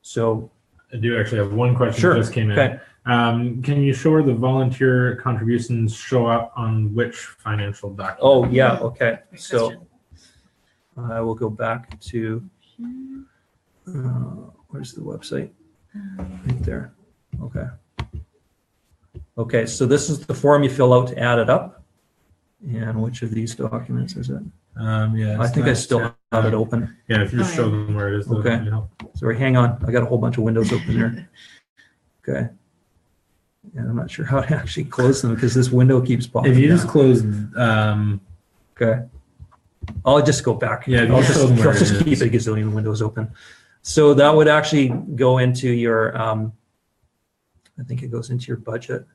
So I do actually have one question sure. that just came in. Okay. Can you show where the volunteer contributions show up on which financial document? Oh, yeah, okay. Great So question. I will go back to, where's the website? Right there. Okay. Okay, so this is the form you fill out to add it up. And which of these documents is it? Yeah, I think I still have it open. Yeah, if you just Oh, show yeah. them where it is. Okay. You know. Sorry, hang on. I got a whole bunch of windows open there. Okay. And I'm not sure how to actually close them because this window keeps popping If you just down. close, Okay. I'll just go back. Yeah, I'll show them where I'll just it keep is. a gazillion windows open. So that would actually go into your, I think it goes into your budget.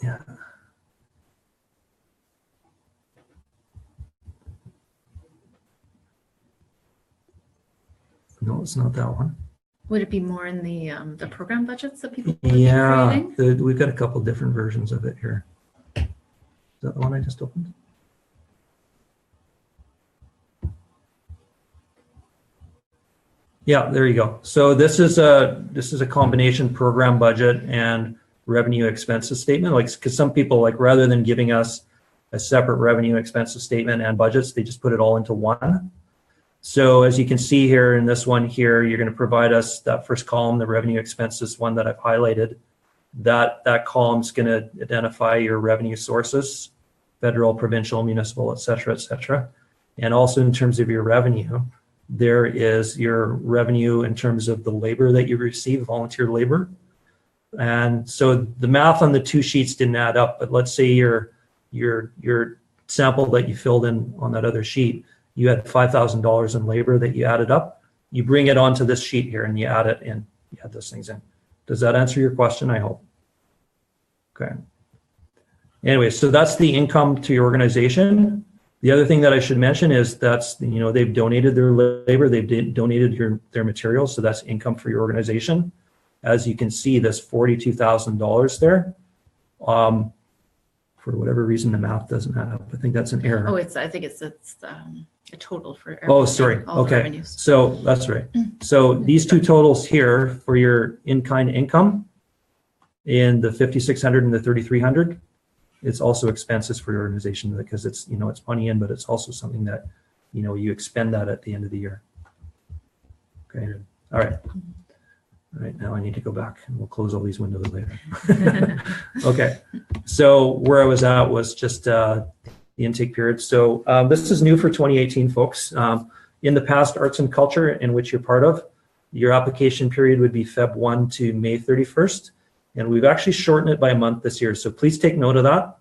Yeah. No, it's not that one. Would it be more in the program budgets that people would Yeah, be creating? we've got a couple different versions of it here. Is that the one I just opened? Yeah, there you go. So this is a combination program budget and revenue expenses statement. Like, because some people, like, rather than giving us a separate revenue expenses statement and budgets, they just put it all into one. So as you can see here in this one here, you're going to provide us that first column, the revenue expenses one that I've highlighted. That column is going to identify your revenue sources, federal, provincial, municipal, et cetera, and also in terms of your revenue. There is your revenue in terms of the labor that you receive, volunteer labor. And so the math on the two sheets didn't add up, but let's say your sample that you filled in on that other sheet, you had $5,000 in labor that you added up. You bring it onto this sheet here and you add it in, you add those things in. Does that answer your question? I hope. Okay. Anyway, so that's the income to your organization. The other thing that I should mention is that's, they've donated their labor, they've donated their materials, so that's income for your organization. As you can see, this $42,000 there. For whatever reason, the math doesn't add up. I think that's an error. Oh, I think it's a total for Oh, sorry. all the Okay. revenues. So that's right. So these two totals here for your in-kind income in the 5,600 and the 3,300, it's also expenses for your organization because it's, it's money in, but it's also something that, you expend that at the end of the year. Okay. All right. All right. Now I need to go back and we'll close all these windows later. Okay. So where I was at was just the intake period. So this is new for 2018, folks. In the past, arts and culture, in which you're part of, your application period would be Feb 1 to May 31st. And we've actually shortened it by a month this year. So please take note of that.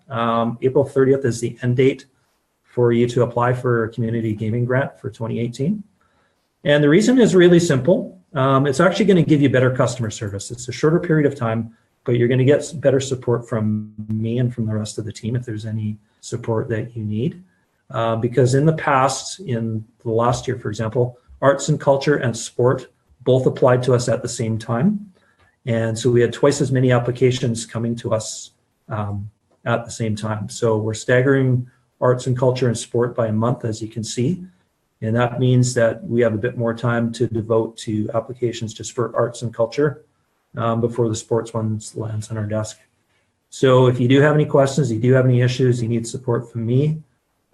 April 30th is the end date for you to apply for a community gaming grant for 2018. And the reason is really simple. It's actually going to give you better customer service. It's a shorter period of time, but you're going to get better support from me and from the rest of the team if there's any support that you need. Because in the past, in the last year, for example, arts and culture and sport both applied to us at the same time. And so we had twice as many applications coming to us at the same time. So we're staggering arts and culture and sport by a month, as you can see. And that means that we have a bit more time to devote to applications just for arts and culture before the sports ones lands on our desk. So if you do have any questions, you do have any issues, you need support from me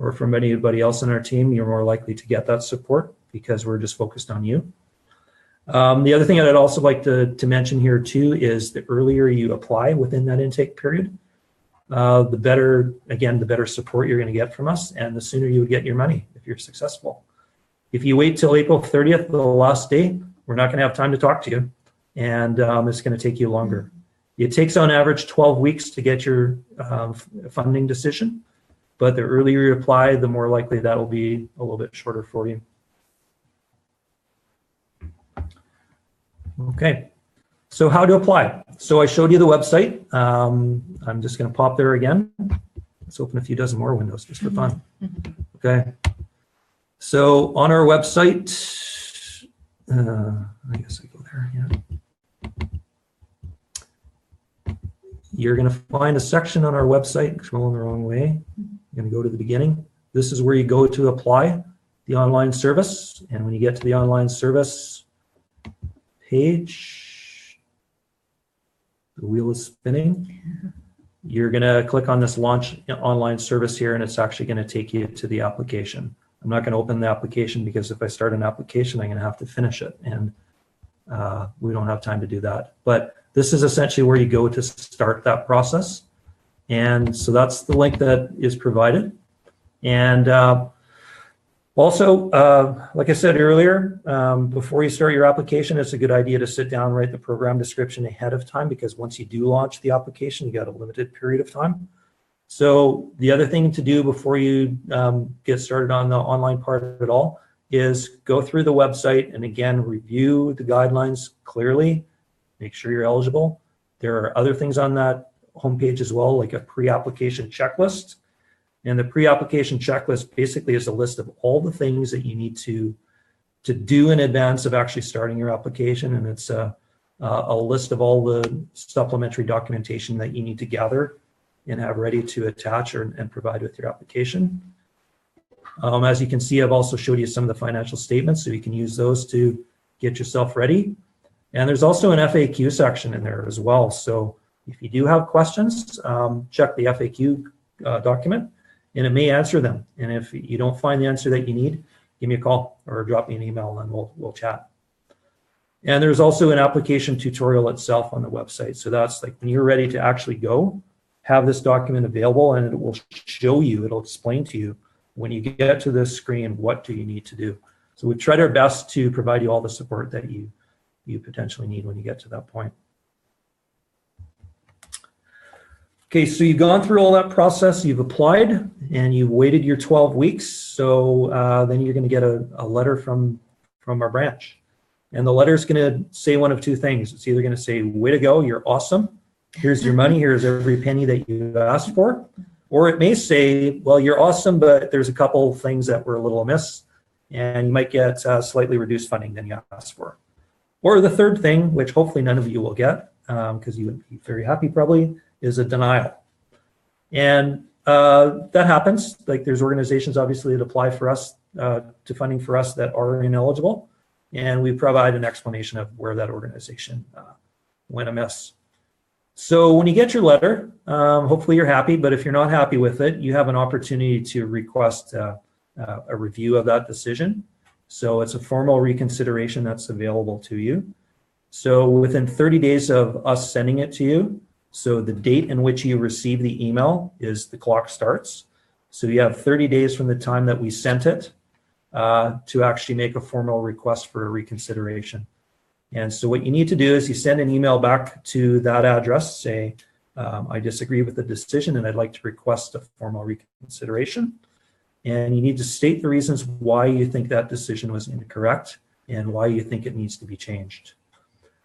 or from anybody else in our team, you're more likely to get that support because we're just focused on you. The other thing I'd also like to mention here too is the earlier you apply within that intake period, the better support you're going to get from us, and the sooner you would get your money if you're successful. If you wait till April 30th, the last day, we're not going to have time to talk to you, and it's going to take you longer. It takes on average 12 weeks to get your funding decision, but the earlier you apply, the more likely that'll be a little bit shorter for you. Okay, so how to apply. So I showed you the website. I'm just going to pop there again. Let's open a few dozen more windows just for fun. Okay, so on our website, I guess I go there, yeah. You're going to find a section on our website, scrolling the wrong way. You're going to go to the beginning. This is where you go to apply the online service. And when you get to the online service page, the wheel is spinning. You're going to click on this launch online service here, and it's actually going to take you to the application. I'm not going to open the application because if I start an application, I'm going to have to finish it. And we don't have time to do that. But this is essentially where you go to start that process. And so that's the link that is provided. And also, like I said earlier, before you start your application, it's a good idea to sit down, write the program description ahead of time, because once you do launch the application, you got a limited period of time. So the other thing to do before you get started on the online part of it all is go through the website and again, review the guidelines clearly, make sure you're eligible. There are other things on that homepage as well, like a pre-application checklist. And the pre-application checklist basically is a list of all the things that you need to do in advance of actually starting your application. And it's a list of all the supplementary documentation that you need to gather and have ready to attach and provide with your application. As you can see, I've also showed you some of the financial statements, so you can use those to get yourself ready. And there's also an FAQ section in there as well. So if you do have questions, check the FAQ document, and it may answer them. And if you don't find the answer that you need, give me a call or drop me an email and we'll chat. And there's also an application tutorial itself on the website. So that's like when you're ready to actually go, have this document available, and it will show you, it'll explain to you when you get to this screen, what do you need to do. So we've tried our best to provide you all the support that you potentially need when you get to that point. Okay, so you've gone through all that process, you've applied, and you've waited your 12 weeks. So then you're going to get a letter from our branch. And the letter is going to say one of two things. It's either going to say, way to go, you're awesome. Here's your money, here's every penny that you asked for. Or it may say, well, you're awesome, but there's a couple things that were a little amiss, and you might get slightly reduced funding than you asked for. Or the third thing, which hopefully none of you will get, because you would be very happy probably, is a denial. And that happens. Like there's organizations obviously that apply for us to funding for us that are ineligible, and we provide an explanation of where that organization went amiss. So when you get your letter, hopefully you're happy, but if you're not happy with it, you have an opportunity to request a review of that decision. So it's a formal reconsideration that's available to you. So within 30 days of us sending it to you, so the date in which you receive the email is the clock starts. So you have 30 days from the time that we sent it to actually make a formal request for a reconsideration. And so what you need to do is you send an email back to that address, say, I disagree with the decision and I'd like to request a formal reconsideration. And you need to state the reasons why you think that decision was incorrect and why you think it needs to be changed.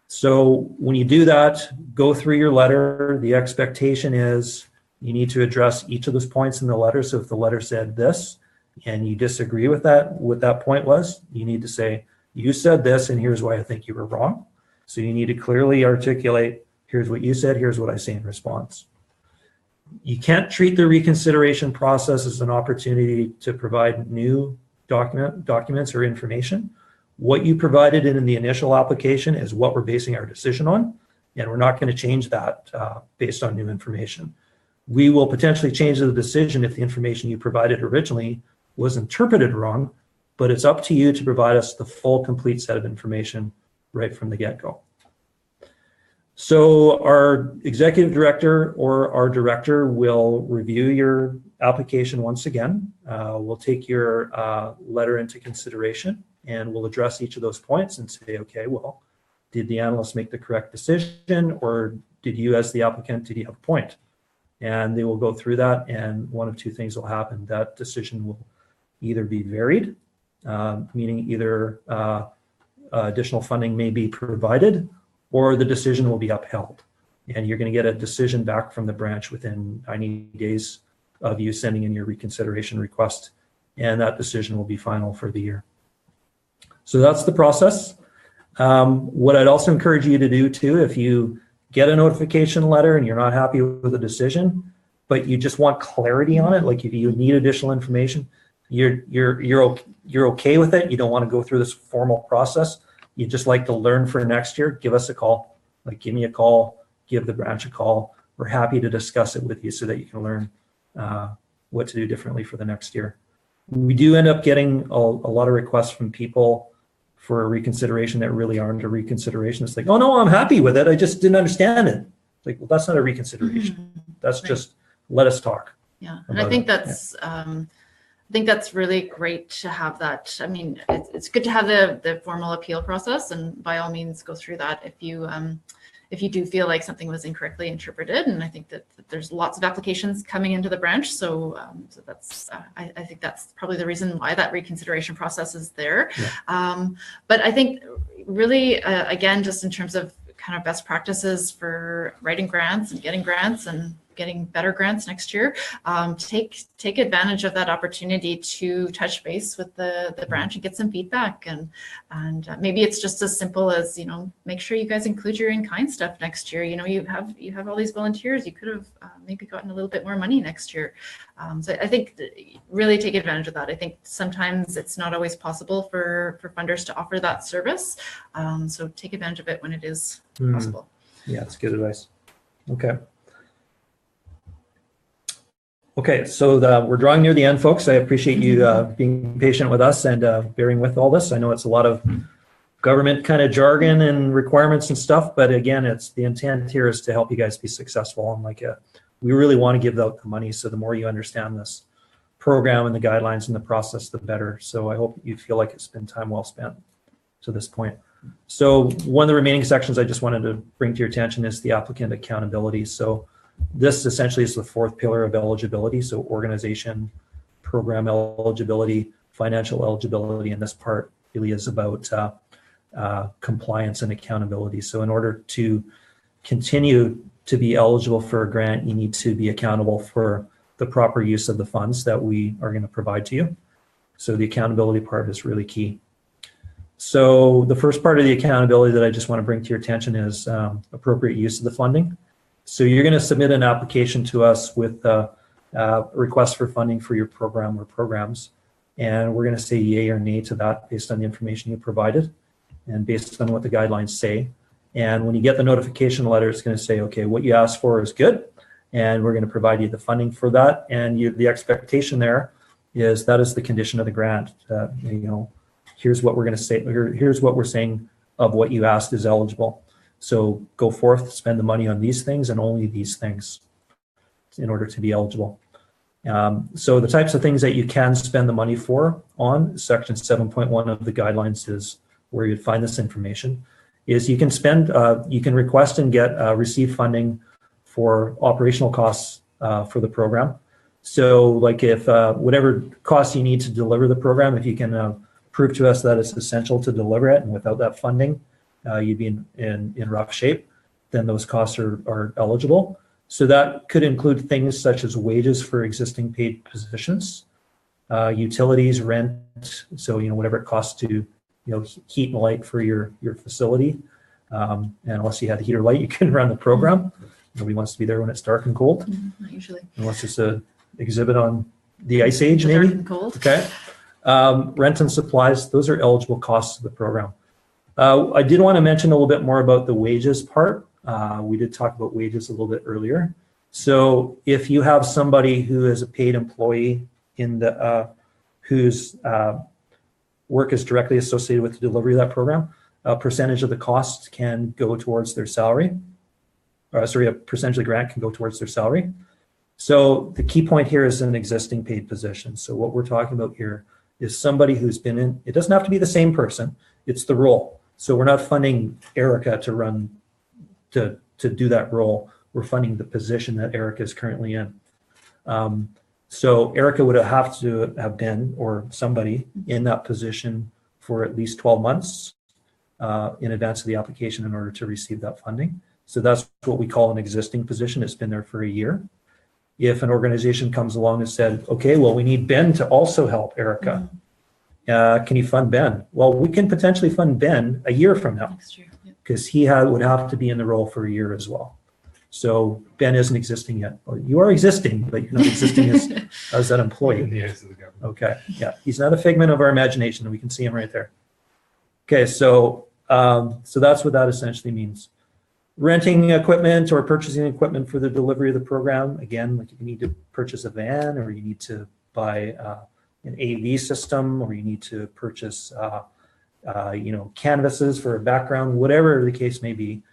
So when you do that, go through your letter. The expectation is you need to address each of those points in the letter. So if the letter said this and you disagree with that, what that point was, you need to say, you said this and here's why I think you were wrong. So you need to clearly articulate, here's what you said, here's what I say in response. You can't treat the reconsideration process as an opportunity to provide new documents or information. What you provided in the initial application is what we're basing our decision on, and we're not going to change that based on new information. We will potentially change the decision if the information you provided originally was interpreted wrong, but it's up to you to provide us the full, complete set of information right from the get-go. So our executive director or our director will review your application once again. We'll take your letter into consideration, and we'll address each of those points and say, okay, well, did the analyst make the correct decision, or did you as the applicant, did you have a point? And they will go through that, and one of two things will happen. That decision will either be varied, meaning either additional funding may be provided, or the decision will be upheld. And you're going to get a decision back from the branch within 90 days of you sending in your reconsideration request, and that decision will be final for the year. So that's the process. What I'd also encourage you to do too, if you get a notification letter and you're not happy with the decision, but you just want clarity on it, like if you need additional information, you're okay with it, you don't want to go through this formal process, you just like to learn for next year, give us a call. Like, give me a call, give the branch a call. We're happy to discuss it with you so that you can learn what to do differently for the next year. We do end up getting a lot of requests from people for a reconsideration that really aren't a reconsideration. It's like, oh no, I'm happy with it, I just didn't understand it. It's like, well, that's not a reconsideration. That's just, let us talk. Yeah, and I think that's I think that's really great to have that. I mean, it's good to have the formal appeal process, and by all means go through that if you do feel like something was incorrectly interpreted. And I think that there's lots of applications coming into the branch, so that's I think that's probably the reason why that reconsideration process is there. Yeah. But I think really again, just in terms of kind of best practices for writing grants and getting better grants next year, take advantage of that opportunity to touch base with the branch and get some feedback, and maybe it's just as simple as, you know, make sure you guys include your in-kind stuff next year. You know, you have all these volunteers, you could have maybe gotten a little bit more money next year. So I think really take advantage of that. I think sometimes it's not always possible for funders to offer that service, so take advantage of it when it is possible. Yeah, it's good advice. Okay, so we're drawing near the end, folks. I appreciate you being patient with us and bearing with all this. I know it's a lot of government kind of jargon and requirements and stuff, but again, it's the intent here is to help you guys be successful. And we really want to give out the money, so the more you understand this program and the guidelines and the process, the better. So I hope you feel like it's been time well spent to this point. So one of the remaining sections I just wanted to bring to your attention is the applicant accountability. So this essentially is the fourth pillar of eligibility. So organization, program eligibility, financial eligibility, and this part really is about compliance and accountability. So in order to continue to be eligible for a grant, you need to be accountable for the proper use of the funds that we are going to provide to you. So the accountability part is really key. So the first part of the accountability that I just want to bring to your attention is appropriate use of the funding. So you're going to submit an application to us with a request for funding for your program or programs, and we're going to say yay or nay to that based on the information you provided and based on what the guidelines say. And when you get the notification letter, it's going to say, okay, what you asked for is good, and we're going to provide you the funding for that. And the expectation there is that is the condition of the grant. You know, here's what we're going to say. Here's what we're saying of what you asked is eligible. So go forth, spend the money on these things and only these things in order to be eligible. So the types of things that you can spend the money for on section 7.1 of the guidelines is where you'd find this information. Is you can spend, you can request and get receive funding for operational costs for the program. So like if whatever costs you need to deliver the program, if you can prove to us that it's essential to deliver it, and without that funding, you'd be in rough shape, then those costs are eligible. So that could include things such as wages for existing paid positions, utilities, rent, so whatever it costs to heat and light for your facility. And unless you had heat or light, you couldn't run the program. Nobody wants to be there when it's dark and cold. Not usually. Unless it's an exhibit on the Ice Age, maybe. Dark and cold. Okay. Rent and supplies, those are eligible costs of the program. I did want to mention a little bit more about the wages part. We did talk about wages a little bit earlier. So if you have somebody who is a paid employee in the whose work is directly associated with the delivery of that program, a percentage of the cost can go towards their salary. Or sorry, a percentage of the grant can go towards their salary. So the key point here is an existing paid position. So what we're talking about here is somebody who's been in, it doesn't have to be the same person, it's the role. So we're not funding Erica to run, to do that role. We're funding the position that Erica is currently in. So Erica would have to have been, or somebody in that position for at least 12 months in advance of the application in order to receive that funding. So that's what we call an existing position. It's been there for a year. If an organization comes along and said, okay, well, we need Ben to also help Erica. Can you fund Ben? Well, we can potentially fund Ben a year from now. Next year, yeah. Because he would have to be in the role for a year as well. So Ben isn't existing yet. Well, you are existing, but you're not existing as that employee. In the eyes of the government. Okay, yeah, he's not a figment of our imagination. We can see him right there. Okay, so so that's what that essentially means. Renting equipment or purchasing equipment for the delivery of the program. Again, like you need to purchase a van, or you need to buy an AV system, or you need to purchase canvases for a background, whatever the case may be.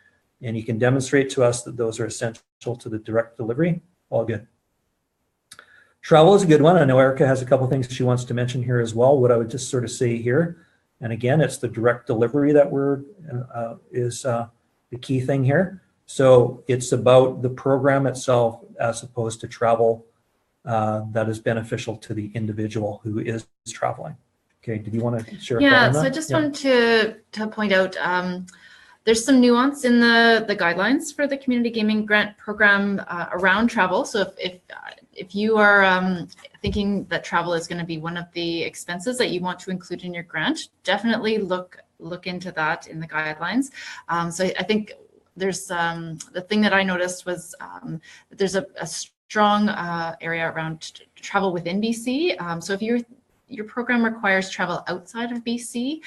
And you can demonstrate to us that those are essential to the direct delivery. All good. Travel is a good one. I know Erica has a couple things she wants to mention here as well. What I would just sort of say here, and again, it's the direct delivery that is the key thing here. So it's about the program itself as opposed to travel that is beneficial to the individual who is traveling. Okay, did you want to share? Yeah, so I just wanted to point out there's some nuance in the guidelines for the community gaming grant program around travel. So if you are thinking that travel is going to be one of the expenses that you want to include in your grant, definitely look into that in the guidelines. So I think there's the thing that I noticed was that there's a strong area around travel within BC. So if your program requires travel outside of BC,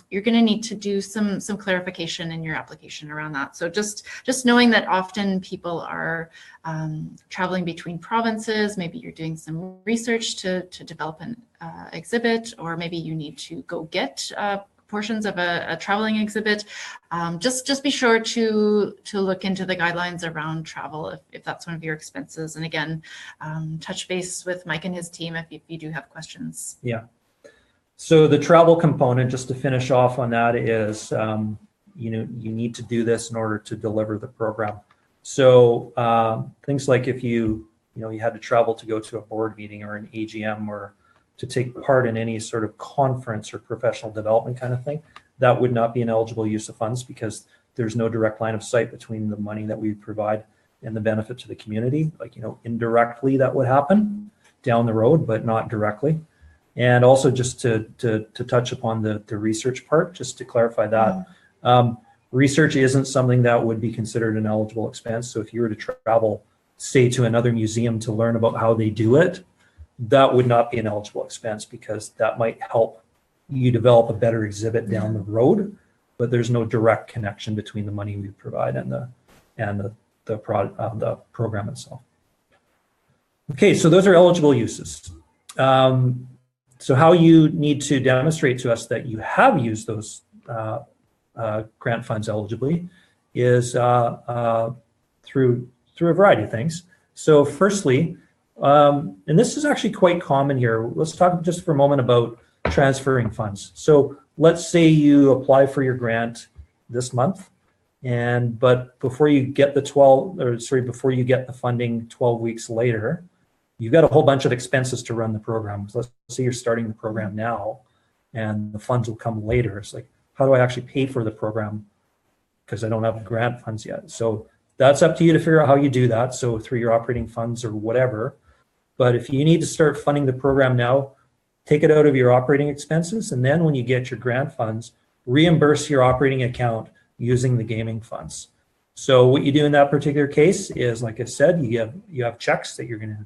you're going to need to do some clarification in your application around that. So just knowing that often people are traveling between provinces, maybe you're doing some research to develop an exhibit, or maybe you need to go get portions of a traveling exhibit. Just be sure to look into the guidelines around travel if that's one of your expenses. And again, touch base with Mike and his team if you do have questions. Yeah. So the travel component, just to finish off on that, is you need to do this in order to deliver the program. So things like if you had to travel to go to a board meeting or an AGM, or to take part in any sort of conference or professional development kind of thing, that would not be an eligible use of funds, because there's no direct line of sight between the money that we provide and the benefit to the community. Like, indirectly that would happen down the road, but not directly. And also just to touch upon the research part, just to clarify that, research isn't something that would be considered an eligible expense. So if you were to travel, say, to another museum to learn about how they do it, that would not be an eligible expense, because that might help you develop a better exhibit down the road, but there's no direct connection between the money we provide and the program itself. Okay, so those are eligible uses. So how you need to demonstrate to us that you have used those grant funds eligibly is through a variety of things. So firstly, and this is actually quite common here. Let's talk just for a moment about transferring funds. So let's say you apply for your grant this month, but before you get before you get the funding 12 weeks later, you've got a whole bunch of expenses to run the program. So let's say you're starting the program now, and the funds will come later. It's like, how do I actually pay for the program? Because I don't have grant funds yet. So that's up to you to figure out how you do that. So through your operating funds or whatever. But if you need to start funding the program now, take it out of your operating expenses. And then when you get your grant funds, reimburse your operating account using the gaming funds. So what you do in that particular case is, like I said, you have checks that you're going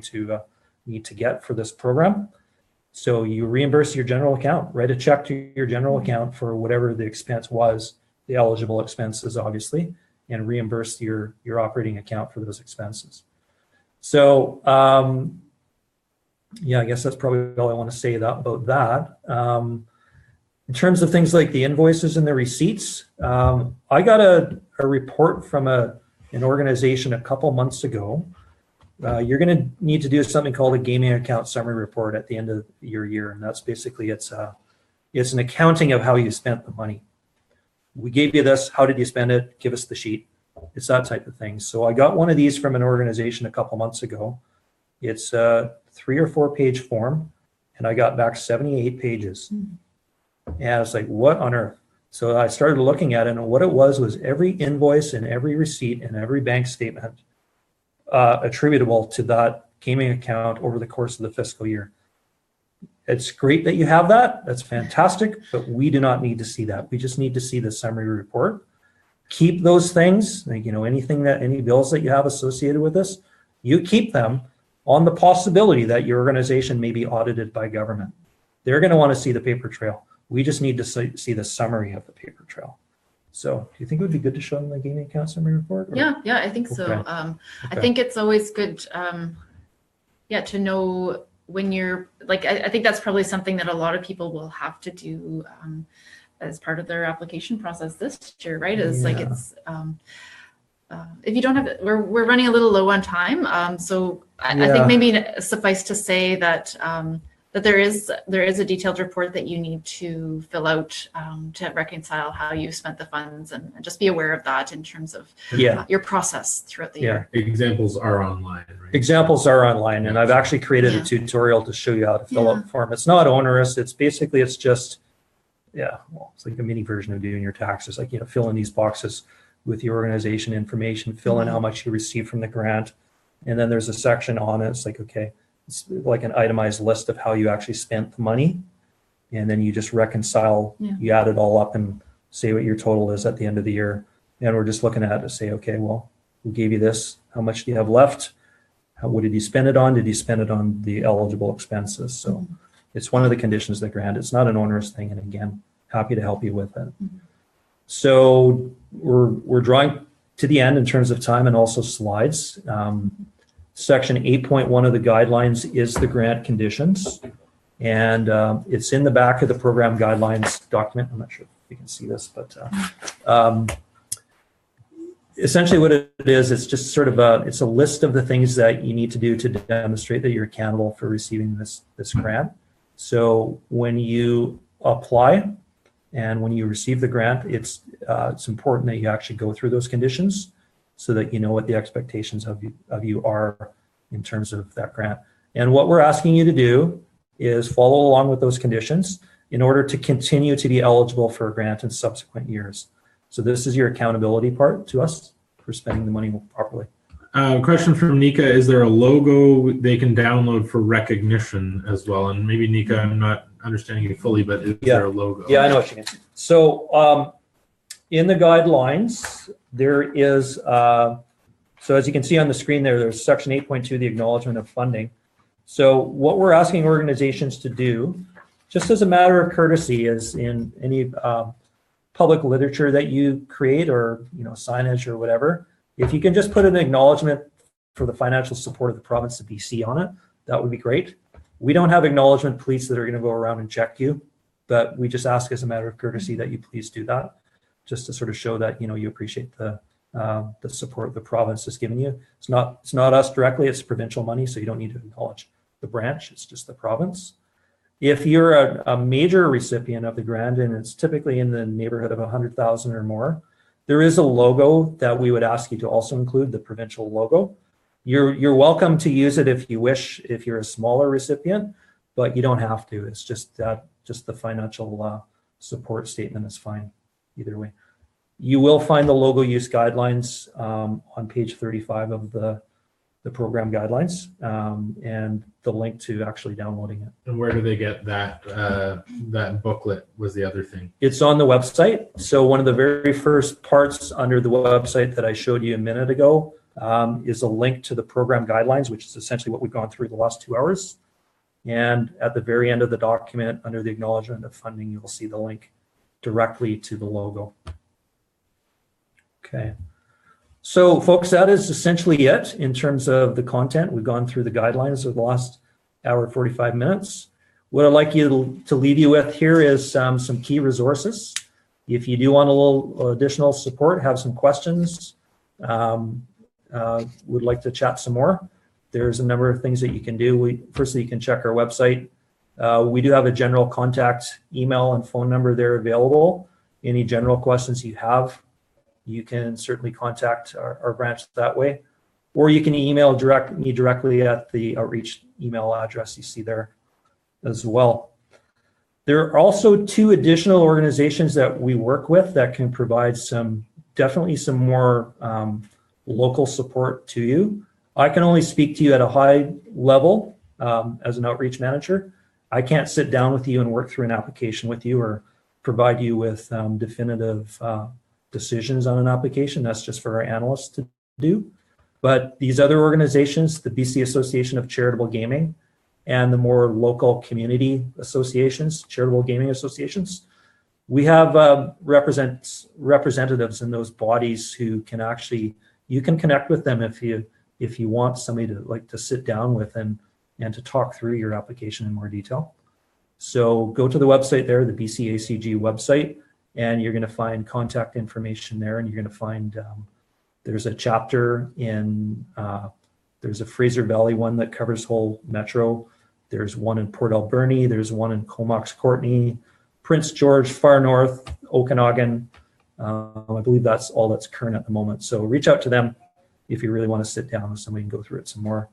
to need to get for this program. So you reimburse your general account, write a check to your general account for whatever the expense was, the eligible expenses, obviously. and reimburse your operating account for those expenses. So yeah, I guess that's probably all I want to say about that. In terms of things like the invoices and the receipts, I got a report from an organization a couple months ago. You're going to need to do something called a gaming account summary report at the end of your year, and that's basically it's an accounting of how you spent the money. We gave you this. How did you spend it? Give us the sheet. It's that type of thing. So I got one of these from an organization a couple months ago. It's a 3 or 4 page form, and I got back 78 pages. And I was like, what on earth? So I started looking at it, and what it was every invoice and every receipt and every bank statement attributable to that gaming account over the course of the fiscal year. It's great that you have that. That's fantastic, but we do not need to see that. We just need to see the summary report. Keep those things, like, any bills that you have associated with this, you keep them on the possibility that your organization may be audited by government. They're going to want to see the paper trail. We just need to see the summary of the paper trail. So do you think it would be good to show them the gaming account summary report? Or? Yeah, I think so. Okay. I think it's always good, to know when you're, like, I think that's probably something that a lot of people will have to do as part of their application process this year, right? Is like, it's, if you don't have it, we're running a little low on time. So I think maybe suffice to say that that there is a detailed report that you need to fill out to reconcile how you spent the funds, and just be aware of that in terms of your process throughout the year. Examples are online, right? Examples are online, and I've actually created a tutorial to show you how to fill out the form. It's not onerous. It's basically, it's just, it's like a mini version of doing your taxes. Like, fill in these boxes with your organization information, fill in how much you received from the grant, and then there's a section on it. It's like, okay, it's like an itemized list of how you actually spent the money, and then you just reconcile, you add it all up and say what your total is at the end of the year. And we're just looking at it to say, okay, well, we gave you this, how much do you have left? What did you spend it on? Did you spend it on the eligible expenses? So it's one of the conditions of the grant. It's not an onerous thing, and again, happy to help you with it. So we're drawing to the end in terms of time and also slides. Section 8.1 of the guidelines is the grant conditions, and it's in the back of the program guidelines document. I'm not sure if you can see this, but essentially what it is, it's just sort of it's a list of the things that you need to do to demonstrate that you're accountable for receiving this grant. So when you apply and when you receive the grant, it's important that you actually go through those conditions, so that you know what the expectations of you are in terms of that grant. And what we're asking you to do is follow along with those conditions in order to continue to be eligible for a grant in subsequent years. So this is your accountability part to us for spending the money properly. Question from Nika: is there a logo they can download for recognition as well? And maybe, Nika, I'm not understanding you fully, but is there a logo? Yeah, I know what you mean. So in the guidelines, there is, so as you can see on the screen there's section 8.2, the acknowledgement of funding. So what we're asking organizations to do, just as a matter of courtesy, is in any public literature that you create, or signage or whatever, if you can just put an acknowledgement for the financial support of the province of BC on it, that would be great. We don't have acknowledgement police that are going to go around and check you, but we just ask as a matter of courtesy that you please do that, just to sort of show that you appreciate the support the province has given you. It's not us directly; it's provincial money, so you don't need to acknowledge the branch. It's just the province. If you're a major recipient of the grant, and it's typically in the neighborhood of 100,000 or more, there is a logo that we would ask you to also include, the provincial logo. You're welcome to use it if you wish, if you're a smaller recipient, but you don't have to. It's just the financial support statement is fine either way. You will find the logo use guidelines on page 35 of the program guidelines, and the link to actually downloading it. And where do they get that that booklet was the other thing? It's on the website. So one of the very first parts under the website that I showed you a minute ago is a link to the program guidelines, which is essentially what we've gone through the last 2 hours. And at the very end of the document, under the acknowledgement of funding, you'll see the link directly to the logo. Okay. So folks, that is essentially it in terms of the content. We've gone through the guidelines of the last hour, 45 minutes. What I'd like you to leave you with here is some key resources. If you do want a little additional support, have some questions, would like to chat some more, there's a number of things that you can do. Firstly, you can check our website. We do have a general contact email and phone number there available. Any general questions you have, you can certainly contact our branch that way, or you can email me directly at the outreach email address you see there as well. There are also 2 additional organizations that we work with that can provide definitely some more local support to you. I can only speak to you at a high level as an outreach manager. I can't sit down with you and work through an application with you or provide you with definitive decisions on an application. That's just for our analysts to do. But these other organizations, the BC Association of Charitable Gaming and the more local community associations, charitable gaming associations, we have representatives in those bodies who can actually, you can connect with them if you want somebody to sit down with and to talk through your application in more detail. So go to the website there, the BCACG website, and you're going to find contact information there, and you're going to find there's a chapter in there's a Fraser Valley one that covers whole metro. There's one in Port Alberni. There's one in Comox Courtney, Prince George, far north, Okanagan. I believe that's all that's current at the moment. So reach out to them if you really want to sit down with somebody and go through it some more.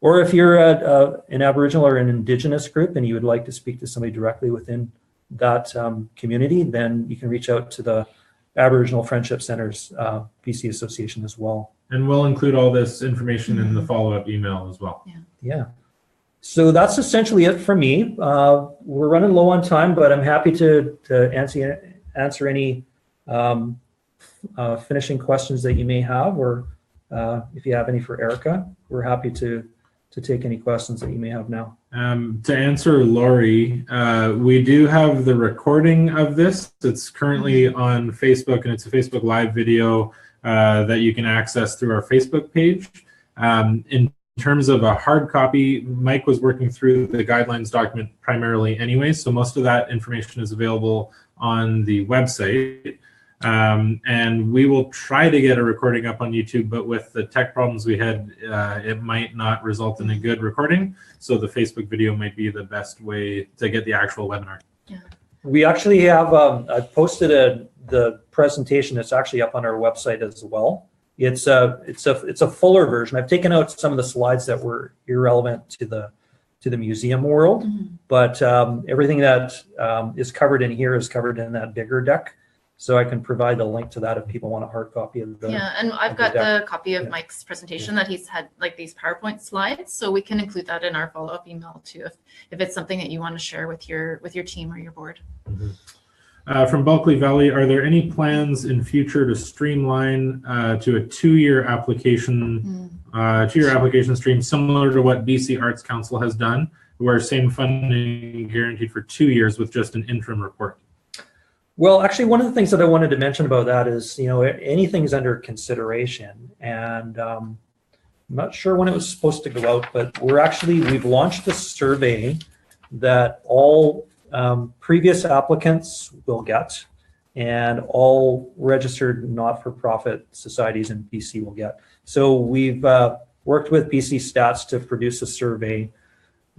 Or if you're an Aboriginal or an Indigenous group and you would like to speak to somebody directly within that community, then you can reach out to the Aboriginal Friendship Center's BC Association as well. And we'll include all this information in the follow-up email as well. Yeah. So that's essentially it from me. We're running low on time, but I'm happy to answer any finishing questions that you may have, or if you have any for Erica, we're happy to take any questions that you may have now. To answer Lori, we do have the recording of this. It's currently on Facebook, and it's a Facebook Live video that you can access through our Facebook page. In terms of a hard copy, Mike was working through the guidelines document primarily anyway, so most of that information is available on the website. And we will try to get a recording up on YouTube, but with the tech problems we had, it might not result in a good recording. So the Facebook video might be the best way to get the actual webinar. Yeah. We actually have, I posted the presentation. It's actually up on our website as well. It's a fuller version. I've taken out some of the slides that were irrelevant to the museum world, but everything that is covered in here is covered in that bigger deck. So I can provide the link to that if people want a hard copy of the. Yeah, and I've got the copy of Mike's presentation that he's had, like these PowerPoint slides, so we can include that in our follow-up email too, if it's something that you want to share with your team or your board. From Bulkley Valley, are there any plans in future to streamline to a 2-year application, 2-year application stream similar to what BC Arts Council has done, where same funding guaranteed for 2 years with just an interim report? Well, actually, one of the things that I wanted to mention about that is, anything's under consideration, and I'm not sure when it was supposed to go out, but we've launched a survey that all previous applicants will get, and all registered not-for-profit societies in BC will get. So we've worked with BC Stats to produce a survey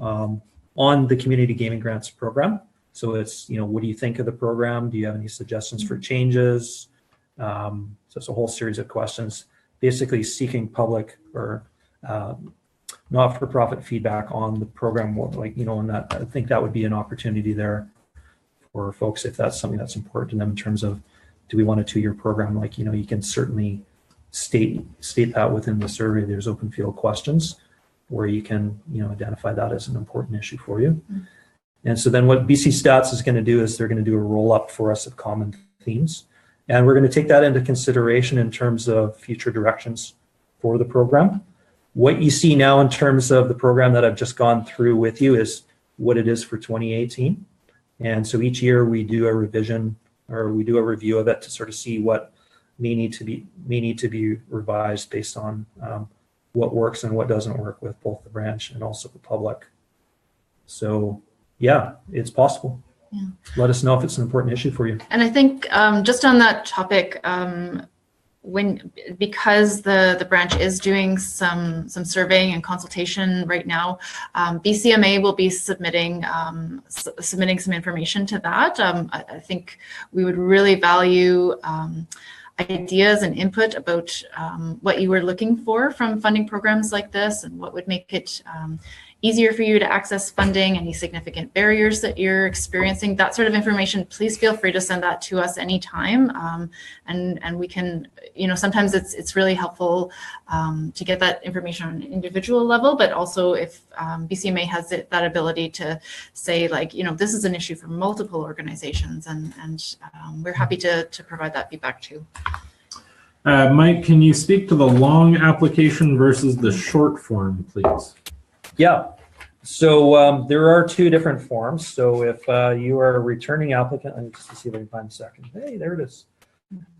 on the Community Gaming Grants program. So it's, what do you think of the program? Do you have any suggestions for changes? So it's a whole series of questions, basically seeking public or not-for-profit feedback on the program. And that, I think that would be an opportunity there for folks if that's something that's important to them in terms of, do we want a 2-year program? You can certainly state that within the survey. There's open field questions where you can, identify that as an important issue for you. And so then what BC Stats is going to do is they're going to do a roll-up for us of common themes. And we're going to take that into consideration in terms of future directions for the program. What you see now in terms of the program that I've just gone through with you is what it is for 2018. And so each year we do a revision, or we do a review of it to sort of see what may need to be revised based on what works and what doesn't work with both the branch and also the public. So yeah, it's possible. Yeah. Let us know if it's an important issue for you. And I think just on that topic, because the branch is doing some surveying and consultation right now, BCMA will be submitting some information to that. I think we would really value ideas and input about what you were looking for from funding programs like this, and what would make it easier for you to access funding, any significant barriers that you're experiencing, that sort of information. Please feel free to send that to us anytime. And we can, sometimes it's really helpful to get that information on an individual level, but also if BCMA has that ability to say, like, this is an issue for multiple organizations, and we're happy to provide that feedback too. Mike, can you speak to the long application versus the short form, please? Yeah, so there are two different forms. So if you are a returning applicant, let me just see if I can find a second. Hey, there it is.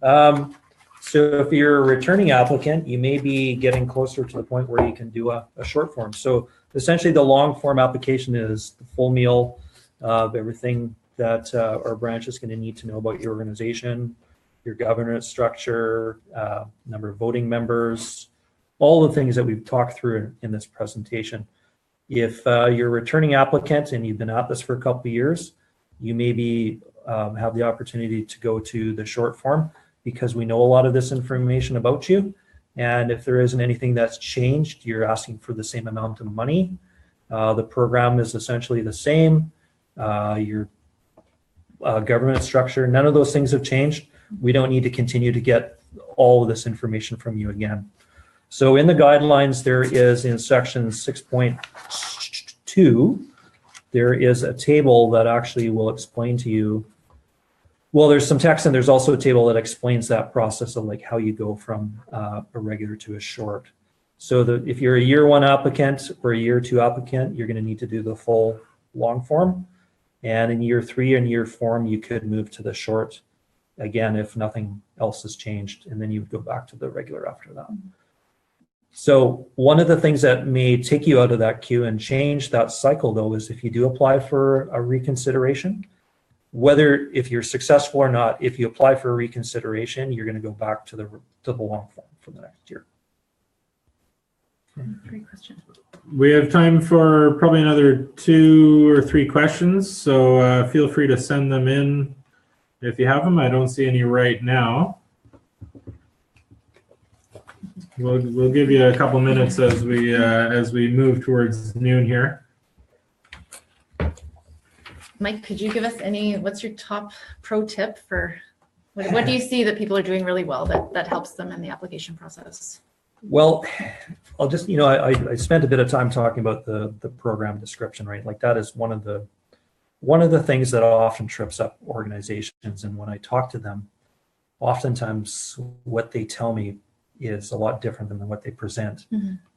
So if you're a returning applicant, you may be getting closer to the point where you can do a short form. So essentially the long form application is the full meal of everything that our branch is going to need to know about your organization, your governance structure, number of voting members, all the things that we've talked through in this presentation. If you're a returning applicant and you've been at this for a couple of years, you maybe have the opportunity to go to the short form, because we know a lot of this information about you. And if there isn't anything that's changed, you're asking for the same amount of money. The program is essentially the same. Your government structure, none of those things have changed. We don't need to continue to get all of this information from you again. So in the guidelines, there is in section 6.2, there is a table that actually will explain to you, well, there's some text and there's also a table that explains that process of like how you go from a regular to a short. So if you're a year one applicant or a year two applicant, you're going to need to do the full long form. And in year three and year four, you could move to the short again if nothing else has changed, and then you would go back to the regular after that. So one of the things that may take you out of that queue and change that cycle, though, is if you do apply for a reconsideration, whether if you're successful or not, if you apply for a reconsideration, you're going to go back to the long form for the next year. Great question. We have time for probably another 2 or 3 questions, so feel free to send them in if you have them. I don't see any right now. We'll give you a couple minutes as we move towards noon here. Mike, could you give us what's your top pro tip for what do you see that people are doing really well that helps them in the application process? Well, I'll just, I spent a bit of time talking about the program description, right? Like that is one of the things that often trips up organizations. And when I talk to them, oftentimes what they tell me is a lot different than what they present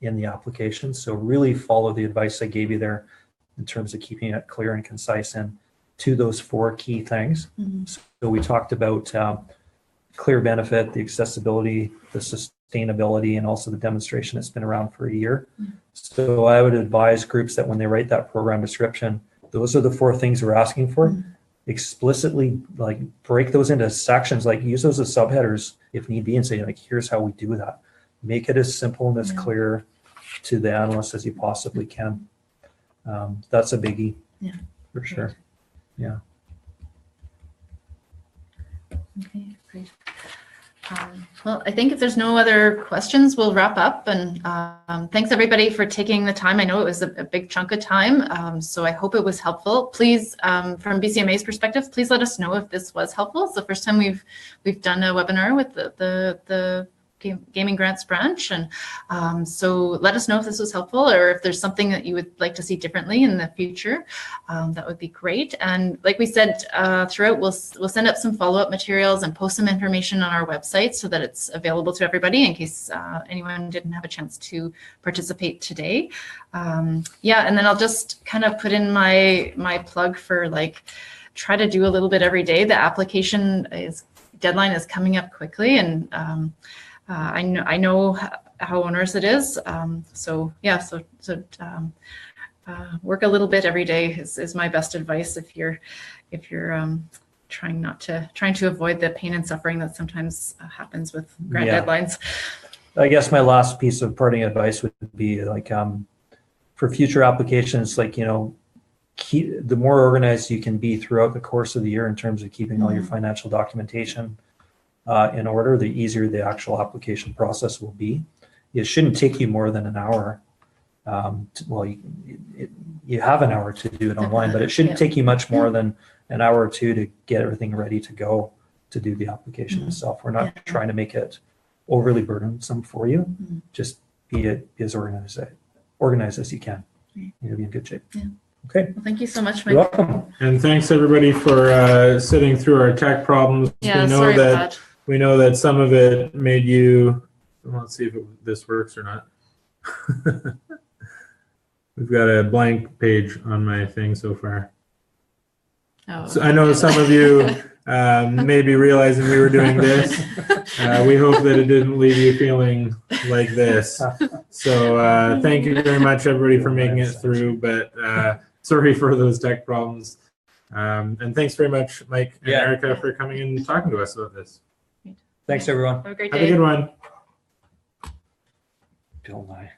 in the application. So really follow the advice I gave you there in terms of keeping it clear and concise and to those 4 key things. So we talked about clear benefit, the accessibility, the sustainability, and also the demonstration that's been around for a year. So I would advise groups that when they write that program description, those are the 4 things we're asking for. Explicitly, like, break those into sections, like use those as subheaders if need be, and say, like, here's how we do that. Make it as simple and as clear to the analyst as you possibly can. That's a biggie, for sure. Yeah. Okay, great. Well, I think if there's no other questions, we'll wrap up. And thanks everybody for taking the time. I know it was a big chunk of time, so I hope it was helpful. Please, from BCMA's perspective, please let us know if this was helpful. It's the first time we've done a webinar with the Gaming Grants branch, and so let us know if this was helpful, or if there's something that you would like to see differently in the future. That would be great. And like we said throughout, we'll send up some follow-up materials and post some information on our website so that it's available to everybody in case anyone didn't have a chance to participate today. Yeah, and then I'll just kind of put in my plug for, like, try to do a little bit every day. The application is deadline is coming up quickly, and I know how onerous it is. So work a little bit every day is my best advice if you're trying to avoid the pain and suffering that sometimes happens with grant deadlines. I guess my last piece of parting advice would be like, for future applications, like, the more organized you can be throughout the course of the year in terms of keeping all your financial documentation in order, the easier the actual application process will be. It shouldn't take you more than an hour. You have an hour to do it online, but it shouldn't take you much more than an hour or two to get everything ready to go to do the application itself. We're not trying to make it overly burdensome for you. Just be as organized as you can. You'll be in good shape. Okay. Well, thank you so much, Mike. You're welcome. And thanks everybody for sitting through our tech problems. We know that some of it made you. Let's see if this works or not. We've got a blank page on my thing so far. Oh, so I know some of you may be realizing we were doing this. We hope that it didn't leave you feeling like this. So thank you very much, everybody, for making it through. But sorry for those tech problems. And thanks very much, Mike and Erica, for coming and talking to us about this. Thanks, everyone. Have a great day. Have a good one. Bill Nye.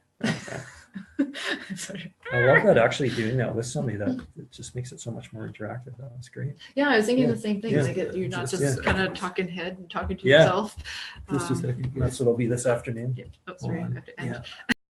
I love that, actually doing that with somebody. That it just makes it so much more interactive. That's great. Yeah, I was thinking the same thing. Yeah. Like you're not just kind of talking head and talking to Yeah. yourself. Just a second. That's what it'll be this afternoon. Oh, sorry, I have to end.